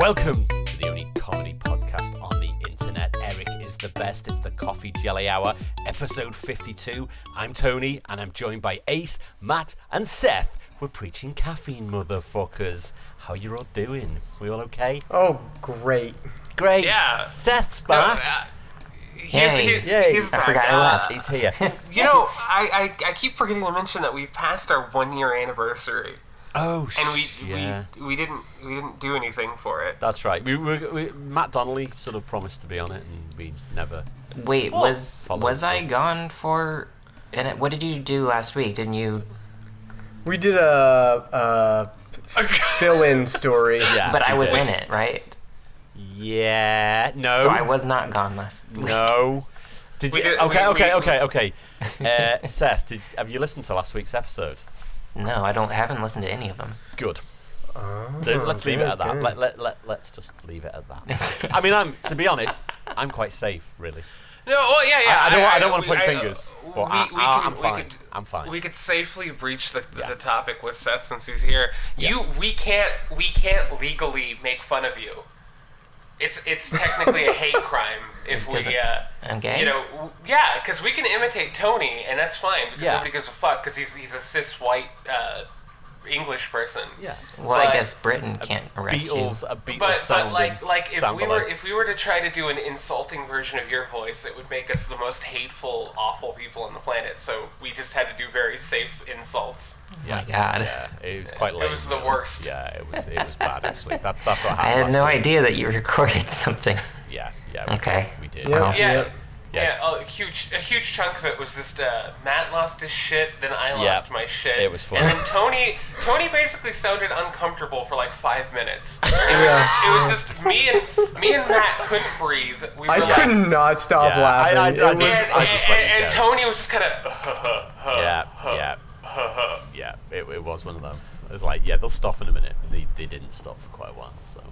Welcome to the only comedy podcast on the internet. Eric is the best. It's the Coffee Jelly Hour, episode 52. I'm Tony, and I'm joined by Ace, Matt, and Seth. We're preaching caffeine, motherfuckers. How you all doing? We all okay? Oh, great. Great. Yeah. Seth's back. He's I back. forgot I left. He's here. I keep forgetting to mention that we passed our 1 year anniversary. Oh, and we didn't do anything for it. That's right. Matt Donnelly sort of promised to be on it, and we never. Wait, was I through. gone for? And what did you do last week? Didn't you? We did a fill-in story. Yeah, But I was did. in it, right? Yeah. No. So I was not gone last week. No. Did you? We did- Okay. Seth, have you listened to last week's episode? No, I haven't listened to any of them. Good. So let's leave it at that. good. Let's just leave it at that. I mean, to be honest, I'm quite safe, really. No, well, yeah. I don't want to point fingers, but I'm fine. I'm fine. We could safely breach the topic with Seth since he's here. Yeah. We can't legally make fun of you. It's technically a hate crime if we I'm gay? because we can imitate Tony and that's fine because nobody gives a fuck because he's a cis white English person. Yeah. Well, I guess Britain can't arrest you. A Beatles But sounding. if we were to try to do an insulting version of your voice, it would make us the most hateful, awful people on the planet. So we just had to do very safe insults. Oh my god. Yeah, it was quite lame. It was the worst. Yeah, it was bad actually. That's what happened. I had last no week. idea that you recorded something. Yeah. Okay. We did. Yeah. Yeah. A huge chunk of it was just Matt lost his shit, then I lost my shit. It was fun. And then Tony basically sounded uncomfortable for like 5 minutes. It was just me and Matt couldn't breathe. We were I could not stop Yeah, laughing. I It just- was- and Tony was just kind of Yeah. It was one of them. It was like, they'll stop in a minute. They didn't stop for quite a while. So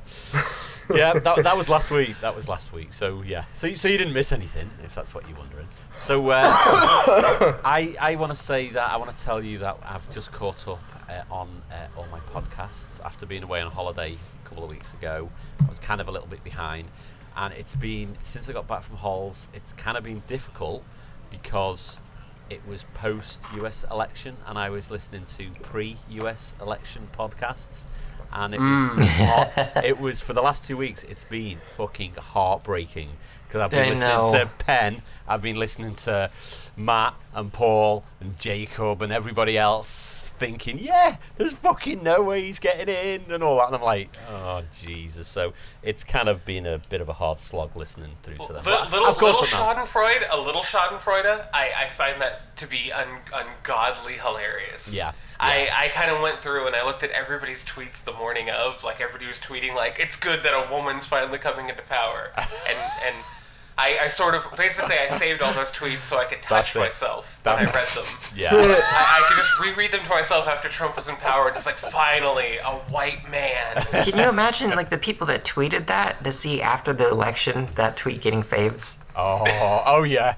yeah, that was last week. So yeah, so you didn't miss anything if that's what you're wondering. So I want to say that I want to tell you that I've just caught up on all my podcasts after being away on holiday a couple of weeks ago. I was kind of a little bit behind, and it's been since I got back from Halls. It's kind of been difficult because it was post-US election, and I was listening to pre-US election podcasts, and it was it was for the last 2 weeks. It's been fucking heartbreaking because I've been listening to Penn, I've been listening to Matt and Paul and Jacob and everybody else, thinking, there's fucking no way he's getting in and all that, and I'm like, oh Jesus. So it's kind of been a bit of a hard slog listening through to them. a little Schadenfreude. I find that to be ungodly hilarious. Yeah. I kind of went through and I looked at everybody's tweets the morning of, like everybody was tweeting like, it's good that a woman's finally coming into power, and I sort of basically I saved all those tweets so I could touch myself when I read them. Yeah. I could just reread them to myself after Trump was in power, just like, finally a white man. Can you imagine like the people that tweeted that to see after the election that tweet getting faves? Oh yeah.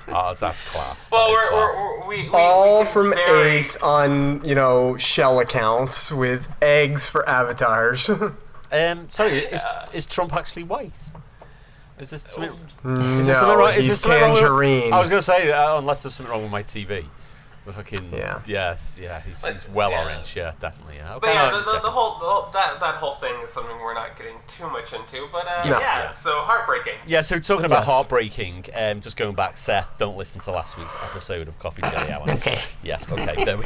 Oh, that's class. Well, we all can from very- Ace on, shell accounts with eggs for avatars. Sorry, is Trump actually white? Is this something? No, Is there something wrong? Is he's there something wrong with- tangerine. I was going to say unless there's something wrong with my TV. But fucking Yeah. He's well orange. Yeah, definitely. Yeah. Okay, But yeah, I'll just check the it. whole that whole thing is something we're not getting too much into. But Yeah. so heartbreaking. Yeah, so talking about Yes. heartbreaking, just going back, Seth, don't listen to last week's episode of Coffee Jelly Hour. Okay. Yeah, okay, there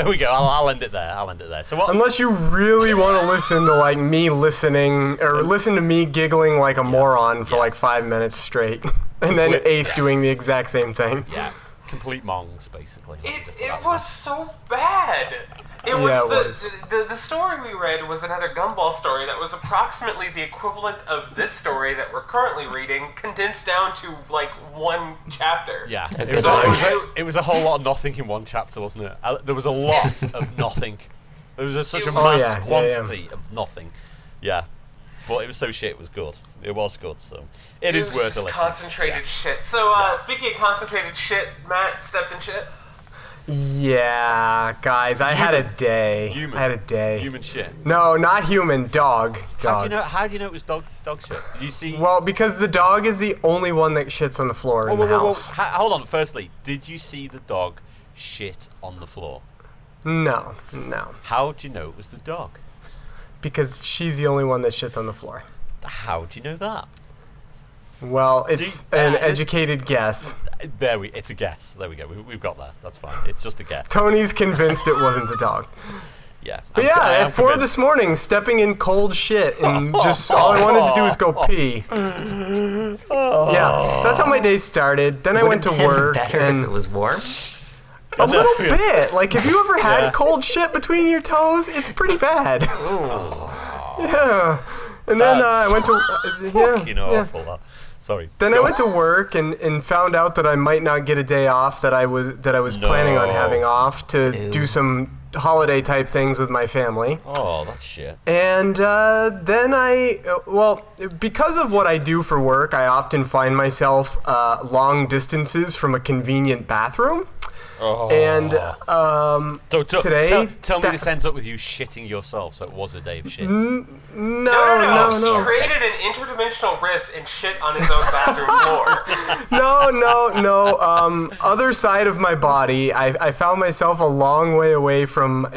we go. I'll end it there. So what? Unless you really want to listen to like me listening or listen to me giggling like a moron for like 5 minutes straight, and then Ace doing the exact same thing. Yeah, complete mongs, basically. It was so bad. It was the story we read was another Gumball story that was approximately the equivalent of this story that we're currently reading, condensed down to like one chapter. Yeah, good it was a whole lot of nothing in one chapter, wasn't it? There was a lot of nothing. There was such a mass quantity of nothing. Yeah, but it was so shit. It was good. It was good. So it is worth a listen. Concentrated shit. So speaking of concentrated shit, Matt stepped in shit. Yeah, guys, I had a day. Human. I had a day. Human shit. No, not human. Dog. How do you know it was dog shit? Did you see? Well, because the dog is the only one that shits on the floor in the house. Hold on. Firstly, did you see the dog shit on the floor? No. How do you know it was the dog? Because she's the only one that shits on the floor. How do you know that? Well, it's an educated guess. It's a guess. There we go. We've got that. That's fine. It's just a guess. Tony's convinced it wasn't a dog. Yeah. But at 4 this morning, stepping in cold shit, and just all I wanted to do was go pee. Yeah, that's how my day started. Then I went to work, better and if it was warm. a little bit. Like, have you ever had cold shit between your toes? It's pretty bad. Yeah. And then I went to fucking awful. That. Sorry. Then I went to work and found out that I might not get a day off that I was planning on having off to do some holiday type things with my family. Oh, that's shit. And then because of what I do for work, I often find myself long distances from a convenient bathroom. Oh. And today, tell me this ends up with you shitting yourself, so it was a day of shit. No. He created an interdimensional rift and shit on his own bathroom floor. No. Other side of my body, I found myself a long way away from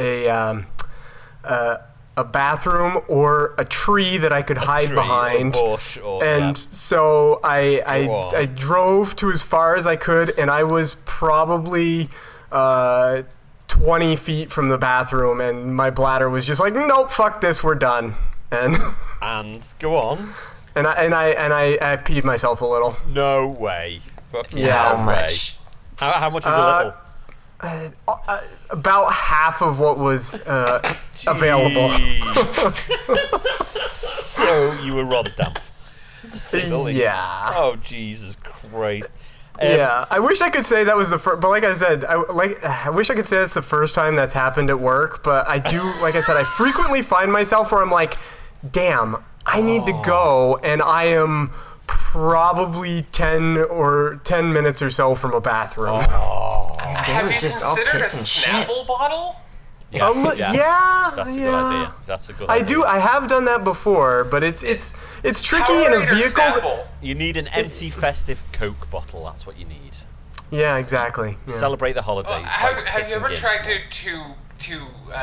a bathroom or a tree that I could hide behind. Or bush or, so I drove to as far as I could, and I was probably 20 feet from the bathroom, and my bladder was just like, nope, fuck this, we're done. And go on. And I peed myself a little. No way. Fucking yeah. How much? How much is a little? About half of what was available. So you were rather damp. To say the least. Yeah. Oh, Jesus Christ. Yeah, I wish I could say that was the first, but like I said, I wish I could say that's the first time that's happened at work, but I do, like I said, I frequently find myself where I'm like, damn, I need to go, and I am probably 10 minutes or so from a bathroom. It was just all piss and shit. Have you considered a Snapple bottle? Yeah. That's a good idea. That's a good I idea. I have done that before, but it's tricky in a vehicle. You need an empty festive Coke bottle. That's what you need. Yeah, exactly. Yeah. Celebrate the holidays. Have you ever tried to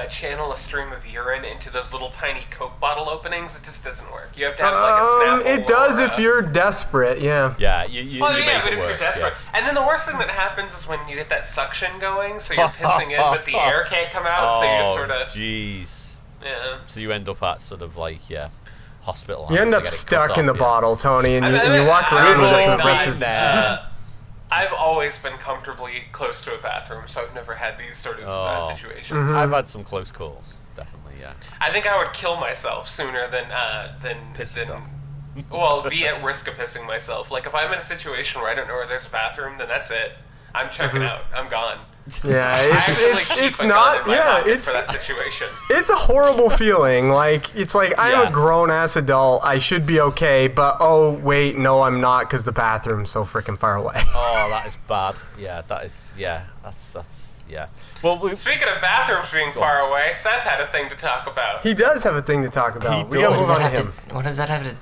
channel a stream of urine into those little tiny Coke bottle openings? It just doesn't work. You have to have like a Snapple. It does if you're desperate. Yeah. Yeah, you but make it if work, you're desperate. yeah. And then the worst thing that happens is when you get that suction going, so you're pissing in, but the air can't come out, so you sort of. Jeez. Yeah. So you end up at sort of like hospitalized. You end up stuck in the bottle, Tony, and you walk around with it for the rest of the day. I've always been comfortably close to a bathroom, so I've never had these sort of situations. I've had some close calls, definitely, yeah. I think I would kill myself sooner than Piss yourself. Well, be at risk of pissing myself. Like if I'm in a situation where I don't know where there's a bathroom, then that's it. I'm checking out. I'm gone. Yeah, it's a not. gun in my Yeah, pocket for that situation. It's a horrible feeling. Like it's like I'm a grown ass adult. I should be okay, but oh wait, no, I'm not because the bathroom's so freaking far away. Oh, that is bad. Yeah, that is. Yeah, that's. Yeah. Well, Speaking of bathrooms being far away, Seth had a thing to talk about. He does have a thing to talk about. He We gotta does. move on to him. What does that have to?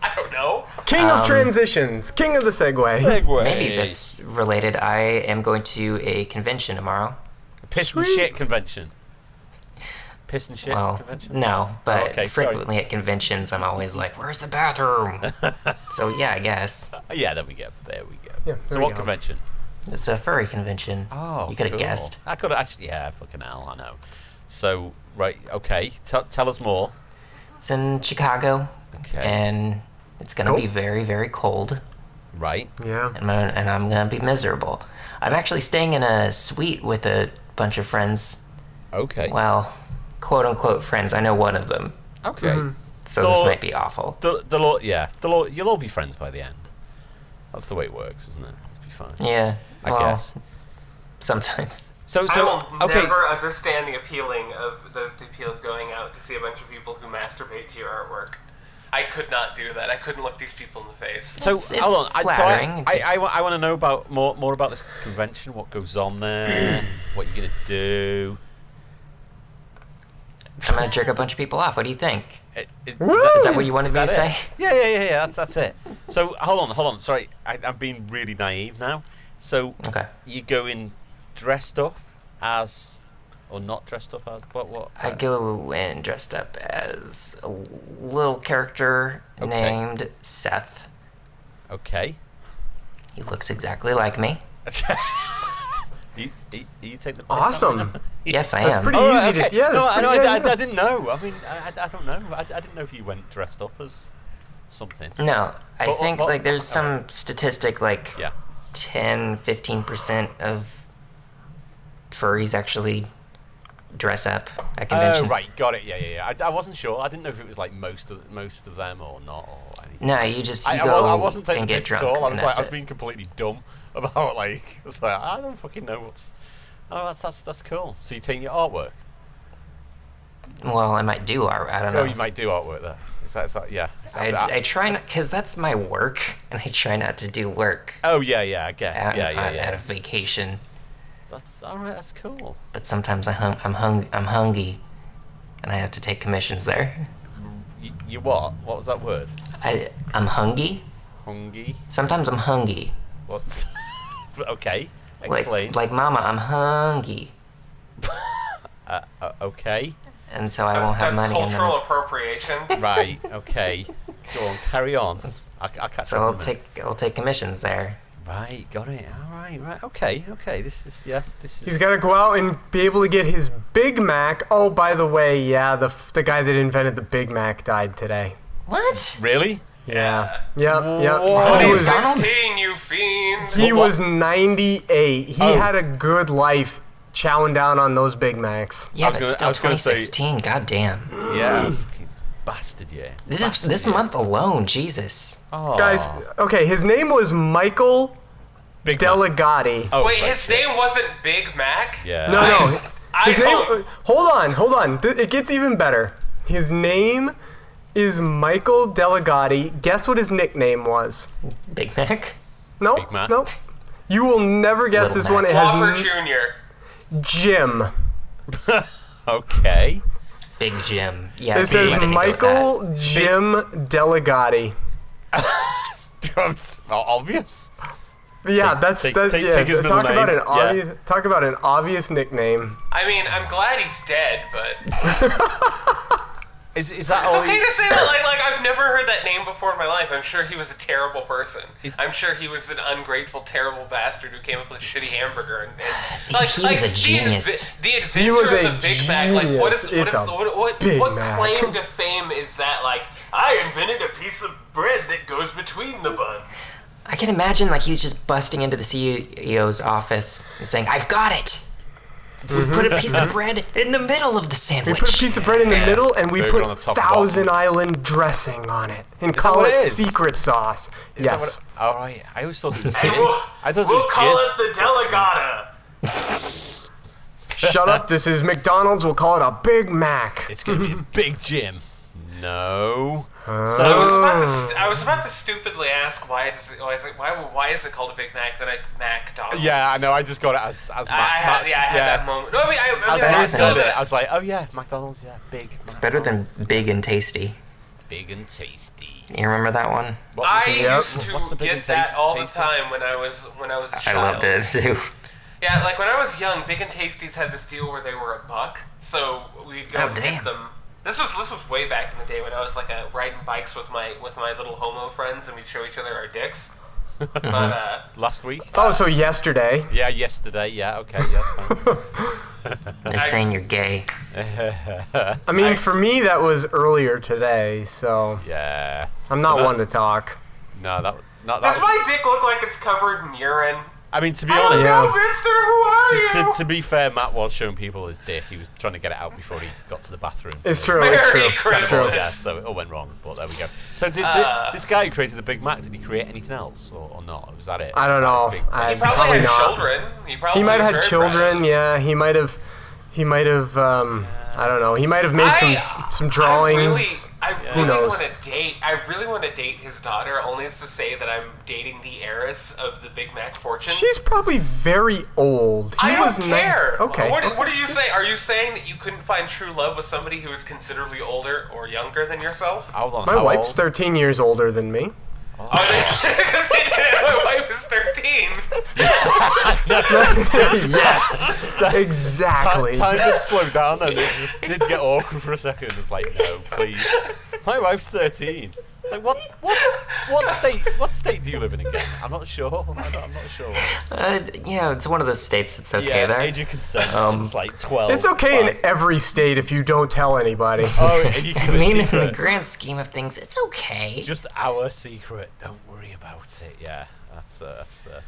I don't know. King of transitions, king of the segue. Maybe that's related. I am going to a convention tomorrow. Piss and shit convention. Piss and shit Well, convention? no, but okay, frequently at conventions, I'm always like, "Where's the bathroom?" So yeah, I guess Yeah, there we go. Yeah, So there what we go. convention? it's a furry convention. Oh, you could have cool. guessed. I could have actually. Yeah, fucking hell, I know. So right, okay. Tell us more. It's in Chicago, Okay. and it's gonna be very, very cold, Right. Yeah. and I'm gonna be miserable. I'm actually staying in a suite with a bunch of friends. Okay. Well, quote unquote friends. I know one of them, Okay. so So- this might be awful. You'll all be friends by the end. That's the way it works, isn't it? Let's be fine. Yeah, I well, guess. sometimes. So I will okay. never understand the appeal of going out to see a bunch of people who masturbate to your artwork. I could not do that. I couldn't look these people in the face. So It's hold on. flattering, I want to know about more about this convention. What goes on there? What you're gonna do? I'm gonna jerk a bunch of people off. What do you think? Is Is that what you wanted me to say? Yeah. That's it. So hold on. Sorry, I'm being really naive now. So Okay. you go in dressed up as, or not dressed up as? What? I go in dressed up as a little character Okay. named Seth. Okay. He looks exactly like me. you take the piss Awesome. out of me? Yes, I That's am. pretty Oh, easy okay. to. Yeah, no, that's I know. pretty, I didn't know. I mean, I don't know. I didn't know if you went dressed up as something. No, I What- think what- like there's some statistic like Yeah. 10-15% of furries actually dress up at conventions. Oh, right, got it. Yeah. I wasn't sure. I didn't know if it was like most of them or not or anything. No, you just I go wasn't taking and the get piss drunk. at all. I and was that's like, I was it. being completely dumb about like. I was like, I don't fucking know what's. Oh, that's cool. So you're taking your artwork. Well, I might do art. I don't know. Oh, you might do artwork there. Is that yeah? Is that- I try not, because that's my work, and I try not to do work Oh yeah. I guess. at, Yeah. at a vacation. That's all right. That's cool. But sometimes I'm hungry, and I have to take commissions there. You what? What was that word? I'm hungry. Hungry. Sometimes I'm hungry. What? Okay. Explain. Like Mama, I'm hungry, Okay. and so I won't have That's money. cultural appropriation. Right. Okay. Go on. Carry on. I'll catch So up. I'll take commissions there. Right. Got it. All right. Okay. This is. He's got to go out and be able to get his Big Mac. Oh, by the way, yeah, the guy that invented the Big Mac died today. What? Really? Yeah. Yep. Whoa. He was, 16, you fiend. he was 98. He Oh. had a good life chowing down on those Big Macs. Yeah, I was but gonna- still I was gonna say- 2016. God damn. Yeah. Fucking bastard. Yeah. This month alone, Jesus. Oh. Guys, okay, his name was Michael Big Mac. Delegati. Oh, Wait, right, his shit. name wasn't Big Mac? Yeah. No. I His name. hope. Hold on. It gets even better. His name is Michael Delegati. Guess what his nickname was? Big Mac? Nope. Big Mac. Nope. You will never guess Little this one. It Whopper has Jr. Jim. Okay. Big Jim. Yeah, It says I can go with Michael Jim Delegati. Obvious. Yeah, Take his middle talk about name. an obvious. Talk about an obvious nickname. I mean, I'm glad he's dead, but Is that it's all? okay to say that. Like I've never heard that name before in my life. I'm sure he was a terrible person. I'm sure he was an ungrateful, terrible bastard who came up with a shitty hamburger. And He was a genius. The inventor He was of a the Big Mac. Like what is genius. It's a what Big what Mac. claim to fame is that? Like I invented a piece of bread that goes between the buns. I can imagine like he was just busting into the CEO's office and saying, "I've got it. We put a piece of bread in the middle of the We sandwich." put a piece of bread in the middle and we Burger put on the top and Thousand bottom. Island dressing on it and that call what it it is? secret sauce. Is that Yes. what all right. I always thought it was And jizz. I thought we'll it was call jizz. it the Delegata. Shut up. This is McDonald's. We'll call it a Big Mac. It's gonna be a Big Jim. No. I was about to stupidly ask why is it called a Big Mac than a McDonald's? Yeah, I know. I just got it as I had that moment. No, I mean, As better Matt than said it, that. I was like, oh yeah, McDonald's, yeah, big. Better than Big and Tasty. Big and tasty. You remember that one? What I was it? used What's the to big get and that all the tasty? time when I was a I child. loved it too. Yeah, like when I was young, Big and Tasties had this deal where they were $1, so we'd go Oh, and damn. get them. This was way back in the day when I was like riding bikes with my little homo friends and we'd show each other our dicks. But Last week? Oh, so yesterday. Yeah, yesterday. Yeah, okay, yeah, that's fine. They're saying you're gay. I mean, for me, that was earlier today, so Yeah. I'm not Well, one to talk. No, that does was, my dick look like it's covered in urine? I mean, to be Hello, honest, Yeah. mister, who are you? to be fair, Matt was showing people his dick. He was trying to get it out before he got to the bathroom. It's true. Merry It's true. Christmas. It's true. Yeah, so it all went wrong, but there we go. So did this guy who created the Big Mac, did he create anything else or not? Or was that it? I don't Was that know. his big- I- He probably Probably had not. children. He He might have had was very proud of children. them. Yeah, he might have. I don't know. He might have made some drawings. I Who really knows? want to date. I really want to date his daughter, only to say that I'm dating the heiress of the Big Mac fortune. She's probably very old. I don't care. Okay. What are you saying? Are you saying that you couldn't find true love with somebody who is considerably older or younger than yourself? Hold on, My how wife's old? 13 years older than me. Oh, my wife is 13. Yes, exactly. Time did slow down and it just did get awkward for a second. It's like, no, please. My wife's 13. It's like, what state do you live in again? I'm not sure. I'm not sure. It's one of those states that's okay Yeah, there. age of consent. It's like 12. It's okay fine. in every state if you don't tell anybody. Oh, and you I keep it mean, in the secret. grand scheme of things, it's okay. Just our secret. Don't worry about it. Yeah, that's. Yeah.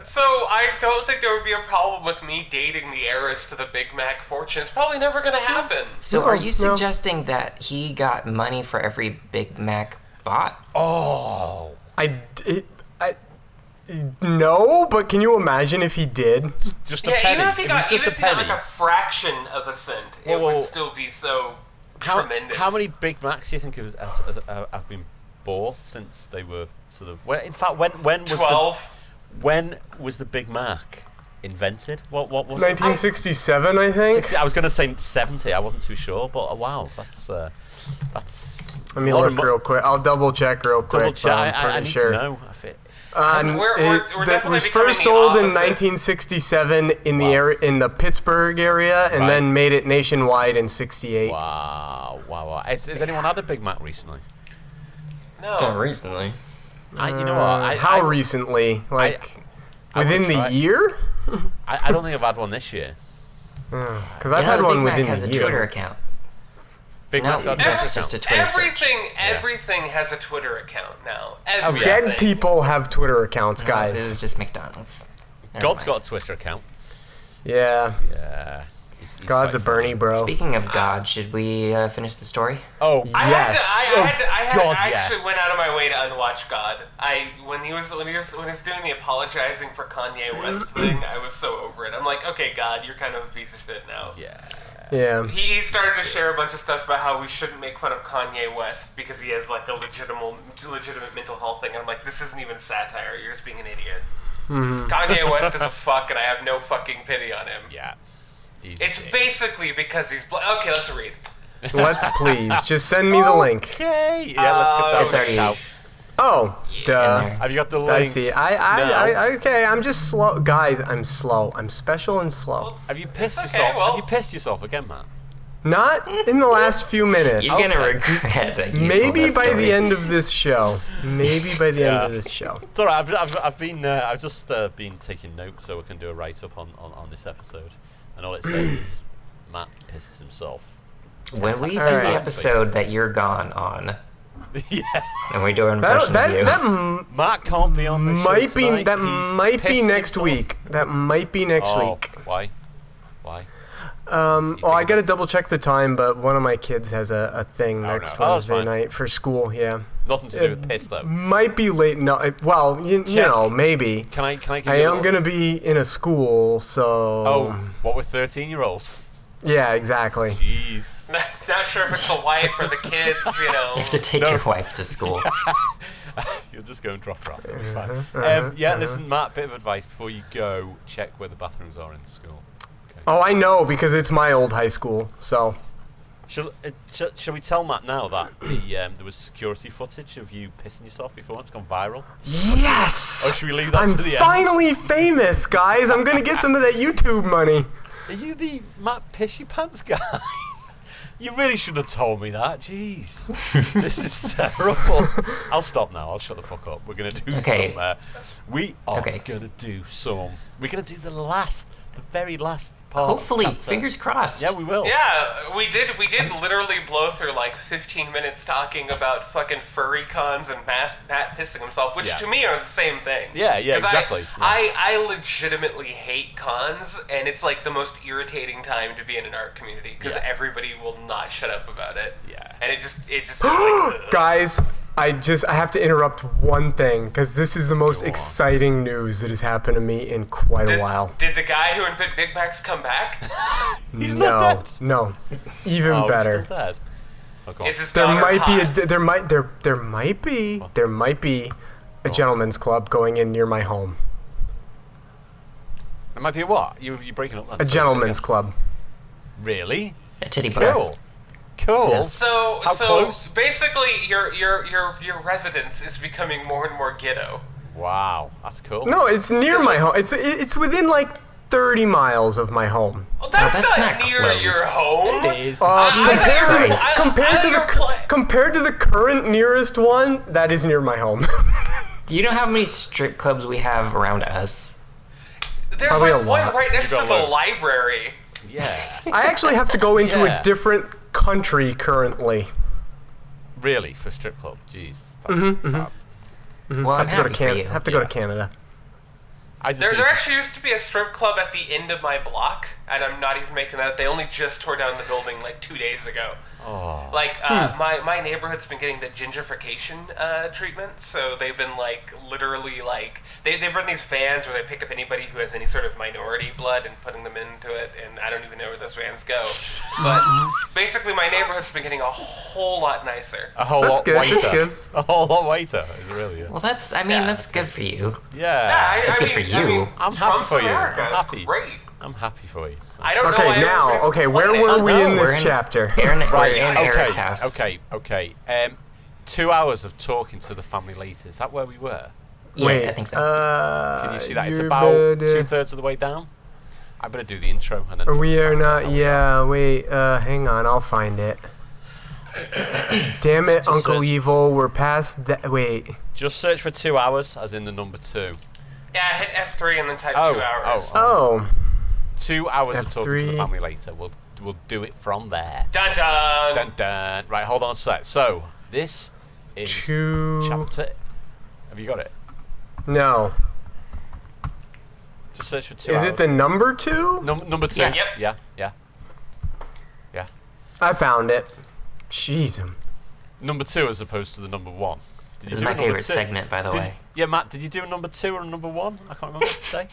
So I don't think there would be a problem with me dating the heiress to the Big Mac fortune. It's probably never going to happen. So No, are you no. suggesting that he got money for every Big Mac bought? Oh, No, but can you imagine if he did? just a Yeah, penny. even if he got, it was just even a if he got penny. like a fraction of a cent, it Whoa. would still be so how tremendous. many Big Macs do you think have been bought since they were sort of? Well, in fact, when was 12. when was the Big Mac invented? What was 1967, I it? think. 60, I was going to say 70. I wasn't too sure, but wow, that's. Let me a lot look of mo- real quick. I'll double check real quick. Double check. but I'm I pretty need sure. to know if it. We're That definitely was becoming first the sold in opposite. 1967 in the area, in the Pittsburgh area, and Right. then made it nationwide in '68. Wow. Has anyone had a Big Mac recently? No. Recently. You know what? How recently? Like I would within the try- year? I don't think I've had one this year. Because I've had Big one Mac within has the a year. Twitter account. Big No, Mac's got a that's Twitter just a account. Twitter search. Everything has a Twitter account now. yeah. Everything. Dead people have Twitter accounts, No, it was guys. just McDonald's. Never God's mind. got a Twitter account. Yeah, Yeah. He's God's a quite Bernie funny. bro. Speaking of God, should we finish the story? Oh, Yes. God, I actually yes. went out of my way to unwatch God. When he was doing the apologizing for Kanye West thing, I was so over it. I'm like, okay, God, you're kind of a piece of shit now. yeah. Yeah. He started to share a bunch of stuff about how we shouldn't make fun of Kanye West because he has like a legitimate mental health thing. And I'm like, this isn't even satire. You're just being an idiot. Kanye West is a fuck, and I have no fucking pity on him. Yeah. He's It's a dick. basically because he's okay. Let's read. Let's please just send me the link. Okay. Yeah, let's get that It's one already out. Oh, in duh. there. Have you got the link? I see. Okay. I'm just slow, guys. I'm slow. I'm special and slow. Have you pissed It's okay, yourself? well- Have you pissed yourself again, Matt? Not in the last few minutes. You're gonna regret that. You Maybe told that by story. the end of this show. Maybe by the Yeah. end of this show. It's alright. I've just been taking notes so I can do a write up on this episode. And all it says is Matt pisses himself. When we do Alright. the episode that you're gone on, Yeah. and we do an That impression of you, Matt can't be on the show might be tonight. that He's might be pissed next himself. week. That might be next week. Why? Well, I thinking gotta of- double check the time, but one of my kids has a thing Oh, next no. Oh, that's Wednesday fine. night for school. Yeah, Nothing to do with piss though. might be late. No, well, you Check. know, maybe. Can I give I you a am little- gonna be in a school, so. Oh, what with 13-year-olds? Yeah, exactly. Jeez. Not sure if it's the wife or the kids. You know. you have to take No. your wife to school. You'll just go and drop her off. It'll be fine. Uh-huh, Yeah, listen, Matt, bit of advice before you go, check where the bathrooms are in the school. Oh, I know because it's my old high school. So. Shall we tell Matt now that there was security footage of you pissing yourself before? It's gone viral. Yes. Or should we leave that I'm to the end? finally famous, guys. I'm gonna get some of that YouTube money. Are you the Matt Pissy Pants guy? You really should have told me that. Jeez. This is terrible. I'll stop now. I'll shut the fuck up. We're going to do Okay. we are Okay. going to do some... We're going to do the very last part. Hopefully, chapter. fingers crossed. Yeah, we will. Yeah, we did literally blow through like 15 minutes talking about fucking furry cons and Matt pissing himself, which Yeah. to me are the same thing. Yeah, 'Cause exactly. I legitimately hate cons, and it's like the most irritating time to be in an art community because Yeah. everybody will not shut up about it. Yeah. And it just is like, ugh. Guys, I have to interrupt one thing because this is the most Go on. exciting news that has happened to me in quite a while. Did the guy who invented Big Macs come back? He's no, not dead. no, even Oh, better. He's still dead. Oh, go on. Is his There daughter might hot? be there might be a gentleman's club going in near my home. It might be a what? You're breaking up. A gentleman's club. Really? A titty bar. Cool. Cool. Yes. So How close? basically, your residence is becoming more and more ghetto. Wow, that's cool. No, it's near my home. It's within like 30 miles of my home. Well, that's that's not not near close. your home. It is. Jesus Christ. Compared to the current nearest one, that is near my home. Do you know how many strip clubs we have around us? There's Probably like a one lot. right next You to got the loads. library. Yeah. I actually have to go into Yeah. a different country currently. Really, for strip club? Jeez. That's bad. Well, I I'm have to go to happy for you. Have to go to Canada. I just There need there to- actually used to be a strip club at the end of my block, and I'm not even making that up. They only just tore down the building like 2 days ago. Oh. Like, my neighborhood's been getting the gentrification treatment, so they've been, like, literally, like, they run these vans where they pick up anybody who has any sort of minority blood and putting them into it, and I don't even know where those vans go. But basically, my neighborhood's been getting a whole lot nicer. A whole That's lot good, that's waiter. good. A whole lot waiter. Is really. Well, that's good for you. Yeah. That's good for you. I'm happy Trump's for you. America. I'm It's happy. great. I'm happy for you. I don't know Okay, why now, everybody's okay, where complaining. were we in We're this chapter? Aaron, Right. we're in Okay. Eric's house. Okay. 2 hours of talking to the family later. Is that where we were? Yeah, Wait, I think so. Can you see that? It's you about better- 2/3 of the way down. I better do the intro and then. We are not. Yeah, wait. Hang on. I'll find it. Damn it, Just Uncle search- Evil. We're past that. Wait. Just search for 2 hours, as in the number 2. Yeah, I hit F3 and then type Oh, 2 hours. Oh. 2 hours of talking to the F3. family later. We'll do it from there. Dun dun! Dun dun. Right, hold on a sec. So this is chapter. Have you got it? No. Just search for 2 Is hours. it the number 2? Number 2? Yeah. Yep. Yeah. I found it. Jeez. Number 2 as opposed to the number 1. Did This is do my a number favorite 2? segment, by the Did- way. Yeah, Matt, did you do a number 2 or a number 1? I can't remember today.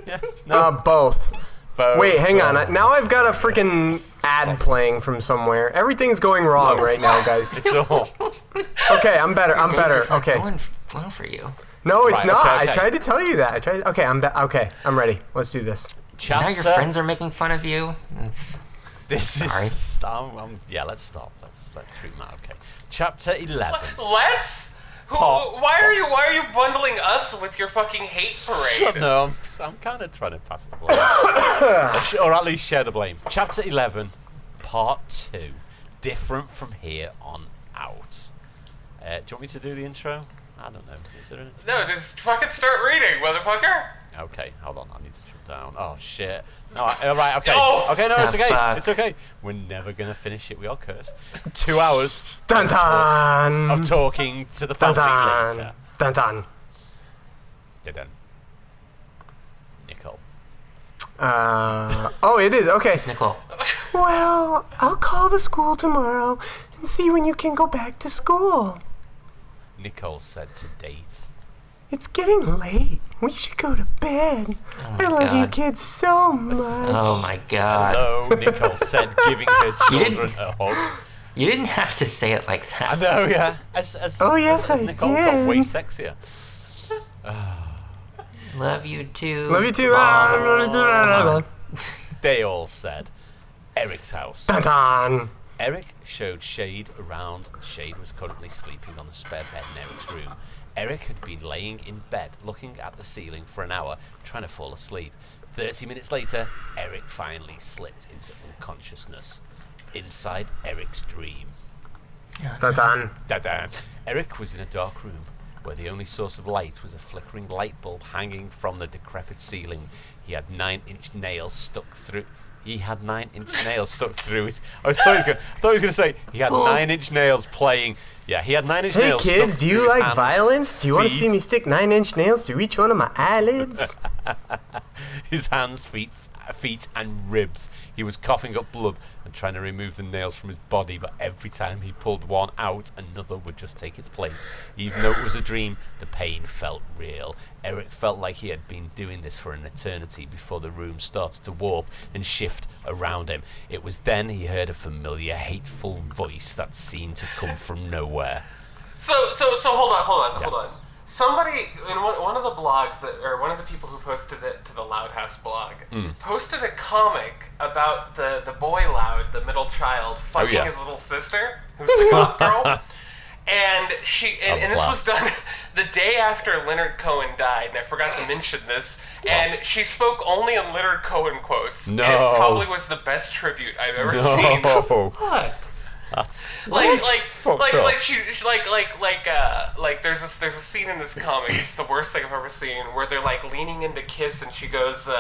Yeah. No. Both. Both. Wait, hang on. Now I've got a freaking ad Stop. playing from somewhere. Everything's going wrong right now, guys. It's all. Okay, I'm better. I'm Days better. just not Okay. going well for you. No, it's Right, not. okay. I tried to tell you that. I tried. Okay, okay, I'm ready. Let's do this. Chapter. Now your friends are making fun of you. It's This is. Yeah, let's stop. Let's treat Matt. Okay. Chapter 11. Let's? Pop. Why are you bundling us with your fucking hate parade? No, I'm kind of trying to pass the blame. Or at least share the blame. Chapter 11, Part 2. Different from here on out. Do you want me to do the intro? I don't know. Is there an intro? No, just fucking start reading, motherfucker. Okay, hold on. I need to jump down. Oh, shit. No, right, okay. No! Okay, no, it's The okay. fuck? It's okay. We're never going to finish it. We are cursed. 2 hours Dun dun. of talking to the Dun family dun. later. Dun dun. Dun. Nicole. Oh, it is. Okay. Nicole. Well, I'll call the school tomorrow and see when you can go back to school. Nicole said to date. It's getting late. We should go to bed. Oh my I love you God. kids so much. Oh my god. Hello, Nicole said, giving her You didn't- children a hug. You didn't have to say it like I that. know, yeah. As Oh, yes, as I Nicole got did. way sexier. Love you too. Love you too. Mom. They all said, Eric's house. Dun dun. Eric showed Shade around. Shade was currently sleeping on the spare bed in Eric's room. Eric had been laying in bed, looking at the ceiling for an hour, trying to fall asleep. 30 minutes later, Eric finally slipped into unconsciousness. Inside Eric's dream. Dun dun. Da-da. Eric was in a dark room where the only source of light was a flickering light bulb hanging from the decrepit ceiling. He had 9-inch nails stuck through. He had 9-inch nails stuck through it. I thought he was going to say he had 9-inch nails playing. Yeah, he had 9-inch Hey nails. kids, stuck do through you his like hands, violence? Do you want to see feet. me stick 9-inch nails through each one of my eyelids? his hands, feet, and ribs. He was coughing up blood and trying to remove the nails from his body, but every time he pulled one out, another would just take its place. Even though it was a dream, the pain felt real. Eric felt like he had been doing this for an eternity before the room started to warp and shift around him. It was then he heard a familiar, hateful voice that seemed to come from nowhere. So hold on. Somebody in one of the blogs or one of the people who posted it to the Loud House blog posted a comic about the boy Loud, the middle child, fucking his little sister, who's the goth girl. And this was done the day after Leonard Cohen died, and I forgot to mention this. And she spoke only in Leonard Cohen quotes. No. And it probably was the best tribute I've ever seen. What? That's Like there's a scene in this comic. It's the worst thing I've ever seen, where they're like leaning in to kiss, and she goes, "There's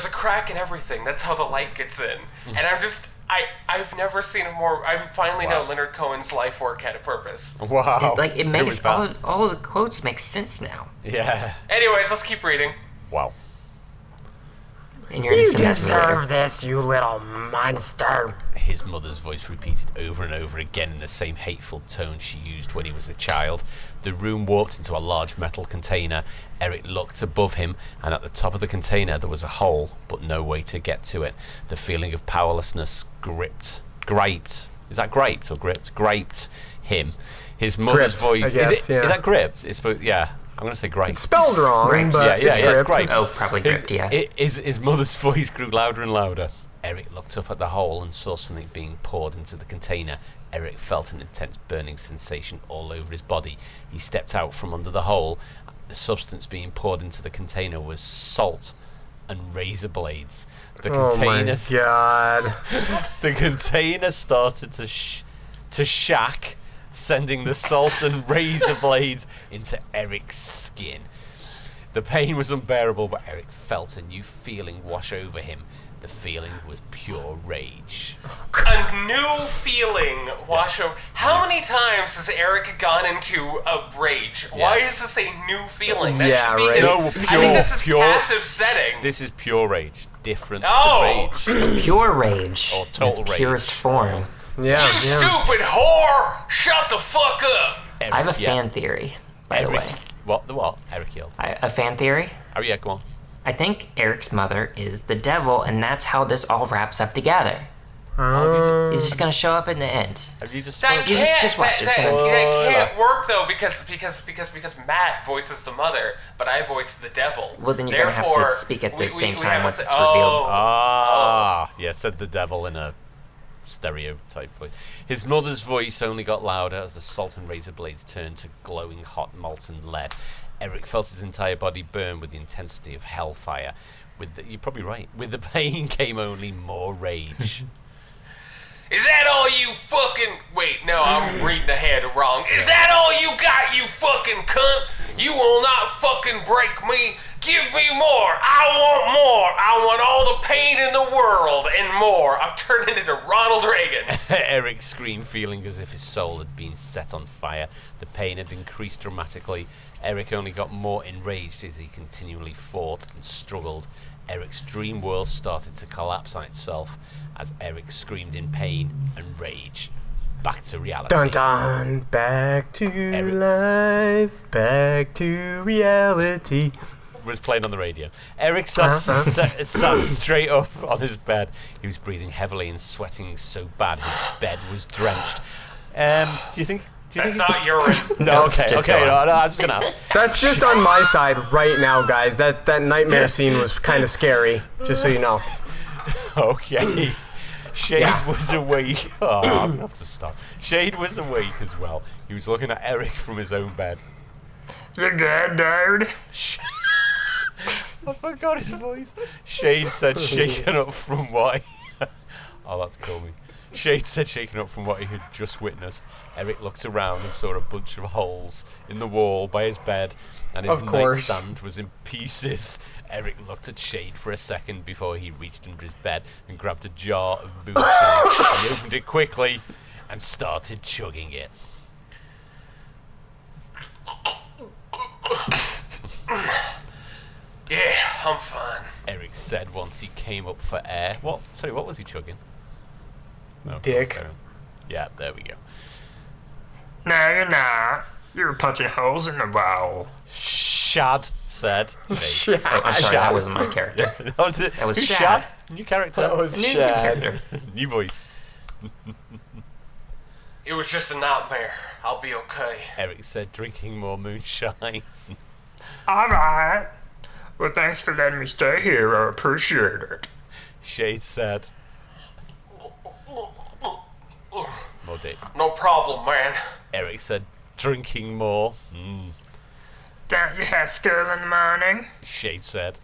a crack in everything. That's how the light gets in." And I've never seen a more. I finally know Leonard Cohen's life work had a purpose. wow. It makes all the quotes make sense now. Yeah. Anyways, let's keep reading. Wow. And you're You gonna deserve this, you little monster. His mother's voice repeated over and over again in the same hateful tone she used when he was a child. The room warped into a large metal container. Eric looked above him, and at the top of the container there was a hole, but no way to get to it. The feeling of powerlessness griped him. His mother's voice. I guess, Is that gripped? I'm going to say gripe. It's spelled wrong, Gripe. but it's gripe. Oh, probably gripped, yeah. His mother's voice grew louder and louder. Eric looked up at the hole and saw something being poured into the container. Eric felt an intense burning sensation all over his body. He stepped out from under the hole. The substance being poured into the container was salt and razor blades. The container, oh my God. The container started to shack, sending the salt and razor blades into Eric's skin. The pain was unbearable, but Eric felt a new feeling wash over him. The feeling was pure rage. A new feeling wash over. How many times has Eric gone into a rage? Yeah. Why is this a new feeling? That Yeah, should be right. his, No, I think that's his pure- passive setting. This is pure rage. Different Oh! than rage. Pure rage. Or total in its rage. purest form. Yeah, You stupid whore! Shut the fuck up! Eric, I have a fan theory, by the Eric, way. What? Eric yelled. A fan theory? Oh yeah, go on. I think Eric's mother is the devil, and that's how this all wraps up together. He's just gonna show up in the end. Have you just That spoken? You can't, just watch that, this that, thing. that can't work though because Matt voices the mother, but I voice the devil. Well, then you're gonna have to Therefore, speak at the same time haven't once said- it's revealed. Yeah, said the devil in a stereotype voice. His mother's voice only got louder as the salt and razor blades turned to glowing hot molten lead. Eric felt his entire body burn with the intensity of hellfire. You're probably right. With the pain came only more rage. Is that all you fucking... Wait, no, I'm reading ahead wrong. Is that all you got, you fucking cunt? You will not fucking break me. Give me more. I want more. I want all the pain in the world and more. I'm turning into Ronald Reagan. Eric screamed, feeling as if his soul had been set on fire. The pain had increased dramatically. Eric only got more enraged as he continually fought and struggled. Eric's dream world started to collapse on itself as Eric screamed in pain and rage. Back to reality. Dun dun. Back to Eric. life. Back to reality. Was playing on the radio. Eric sat straight up on his bed. He was breathing heavily and sweating so bad his bed was drenched. Do you think That's not urine. No, okay. Just go No, on. I was just gonna ask. That's just on my side right now, guys. That nightmare scene was kind of scary, just so you know. Okay. Shade was awake. Oh, I'm gonna have to stop. Shade was awake as well. He was looking at Eric from his own bed. You're dead, dude. I forgot his voice. Shade said, shaken up from what he... Oh, that's killed me. Shade said, shaken up from what he had just witnessed. Eric looked around and saw a bunch of holes in the wall by his bed, and his Of course. nightstand was in pieces. Eric looked at Shade for a second before he reached under his bed and grabbed a jar of moonshine. He opened it quickly and started chugging it. Yeah. I'm fine. Eric said once he came up for air. What? Sorry, what was he chugging? No, Dick. Yeah, there we go. No, you're not. You're punching holes in the wall. Shad said. Shad. I'm sorry, that wasn't my character. That was it. That was Who's Shad. New character. That was New Shad. character. New voice. It was just a nightmare. I'll be okay. Eric said, drinking more moonshine. Alright. Well, thanks for letting me stay here. I appreciate it. Shade said. More dick. No problem, man. Eric said, drinking more. Don't you have school in the morning? Shade said.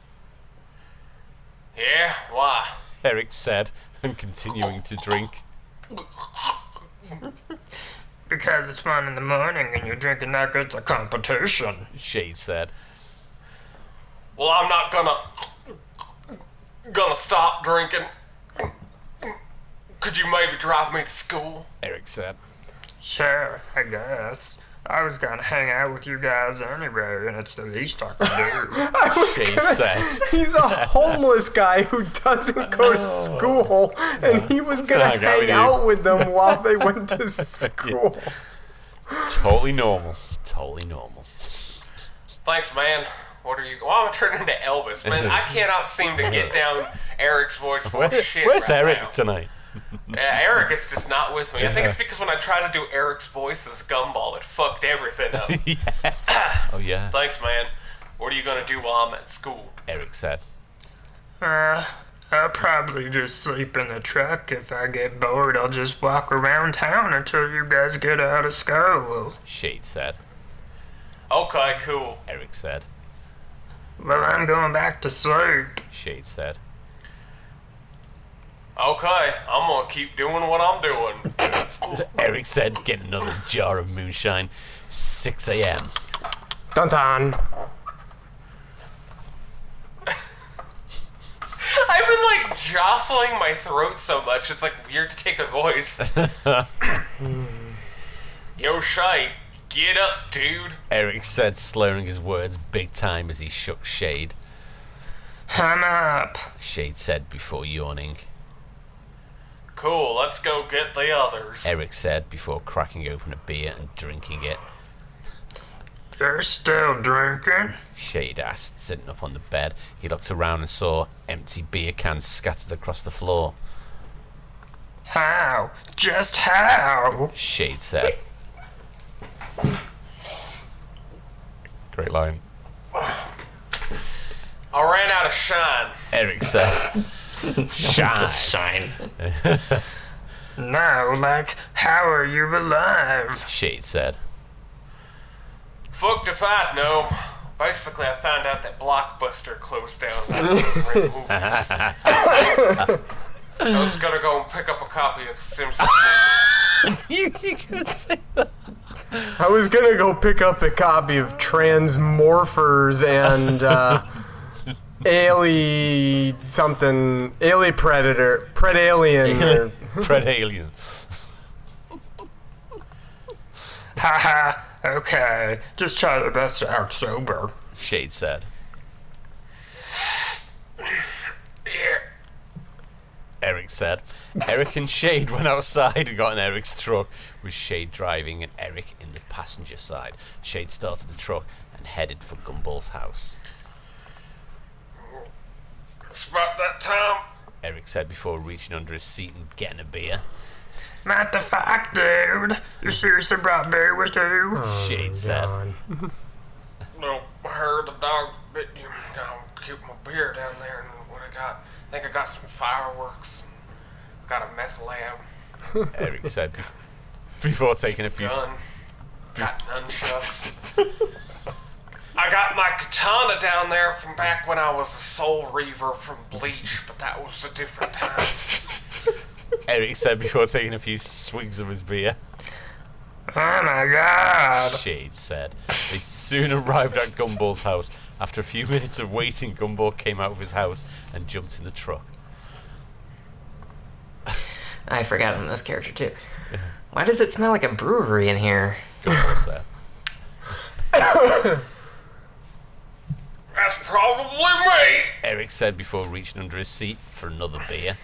Yeah? Why? Eric said, and continuing to drink. Because it's 1 in the morning and you're drinking like it's a competition. Shade said. Well, I'm not gonna stop drinking. Could you maybe drive me to school? Eric said. Sure, I guess. I was gonna hang out with you guys anyway, and it's the least I can do. Shade said. He's a homeless guy who doesn't go to school, and he was gonna Hang out with hang you. out with them while they went to school. Totally normal. Totally normal. Thanks, man. What are you... Well, I'm turning into Elvis, man. I cannot seem to get down Eric's voice for shit Where's right Eric now. tonight? Yeah, Eric is just not with me. I think it's because when I tried to do Eric's voice as Gumball, it fucked everything up. Oh, yeah. Thanks, man. What are you gonna do while I'm at school? Eric said. I'll probably just sleep in the truck. If I get bored, I'll just walk around town until you guys get out of school. Shade said. Okay, cool. Eric said. Well, I'm going back to sleep. Shade said. Okay, I'm gonna keep doing what I'm doing. Eric said, get another jar of moonshine. 6 a.m. Dun dun. I've been like jostling my throat so much, it's like weird to take a voice. Yo, Shite, get up, dude. Eric said, slurring his words big time as he shook Shade. I'm up. Shade said before yawning. Cool, let's go get the others. Eric said before cracking open a beer and drinking it. You're still drinking? Shade asked, sitting up on the bed. He looked around and saw empty beer cans scattered across the floor. How? Just how? Shade said. Great line. I ran out of shine. Eric said. Shine. No, like, how are you alive? Shade said. Fucked if I'd know. Basically, I found out that Blockbuster closed down. I was gonna go and pick up a copy of the Simpsons movie. You could say that. I was gonna go pick up a copy of Transmorphers and Ali Predator, Predalien. or- Pred Alien. Haha, okay. Just try the best to act sober. Shade said. Yeah. Eric said. Eric and Shade went outside and got in Eric's truck, with Shade driving and Eric in the passenger side. Shade started the truck and headed for Gumball's house. It's about that time. Eric said before reaching under his seat and getting a beer. What the fuck, dude? You seriously brought beer with you? Shade said. God. No, I heard the dog bit you. I'll keep my beer down there and what I got. I think I got some fireworks. Got a meth lab. Eric said before taking a few... Gun. Got nunchucks. I got my katana down there from back when I was a Soul Reaver from Bleach, but that was a different time. Eric said before taking a few swigs of his beer. Oh my god. Shade said. They soon arrived at Gumball's house. After a few minutes of waiting, Gumball came out of his house and jumped in the truck. I forgot I'm this character too. Why does it smell like a brewery in here? Gumball said. That's probably me. Eric said before reaching under his seat for another beer.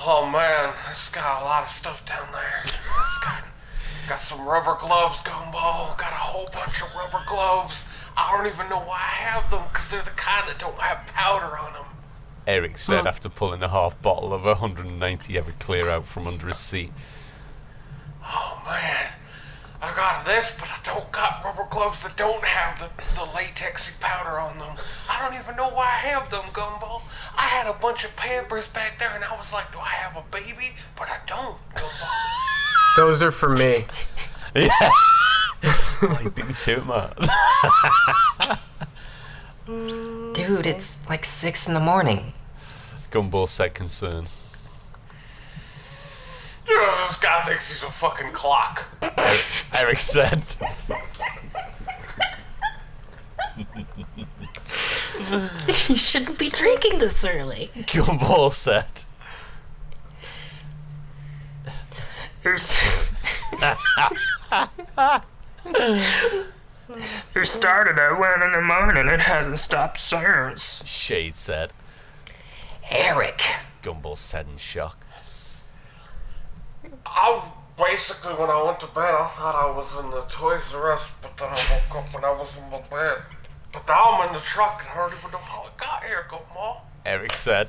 Oh man, it's got a lot of stuff down there. It's got some rubber gloves, Gumball. Got a whole bunch of rubber gloves. I don't even know why I have them, because they're the kind that don't have powder on them. Eric said after pulling a half bottle of 190 Everclear out from under his seat. Oh man, I got this, but I don't got rubber gloves that don't have the latexy powder on them. I don't even know why I have them, Gumball. I had a bunch of Pampers back there, and I was like, do I have a baby? But I don't, Gumball. Those are for me. Yeah. Oh, you beat me to it, Matt. Dude, it's like 6 in the morning. Gumball said concerned. This guy thinks he's a fucking clock. Eric said. You shouldn't be drinking this early. Gumball said. It started at 1 in the morning. It hasn't stopped since. Shade said. Eric. Gumball said in shock. Basically, when I went to bed, I thought I was in the Toys R Us, but then I woke up and I was in my bed. But now I'm in the truck and I don't even know how I got here, Gumball. Eric said.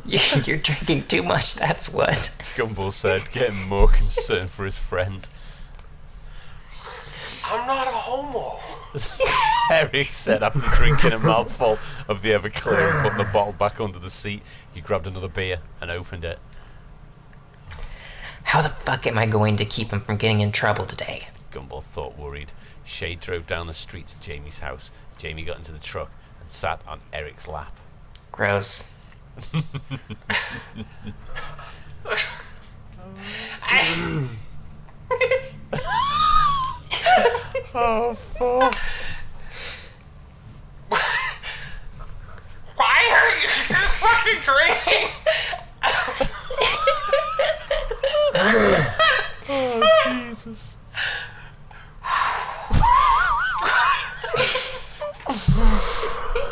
You're drinking too much, that's what. Gumball said, getting more concerned for his friend. I'm not a homo. Eric said after drinking a mouthful of the Everclear and putting the bottle back under the seat, he grabbed another beer and opened it. How the fuck am I going to keep him from getting in trouble today? Gumball thought, worried. Shade drove down the street to Jamie's house. Jamie got into the truck and sat on Eric's lap. Gross. Oh, fuck. Why are you fucking drinking? Oh, Jesus.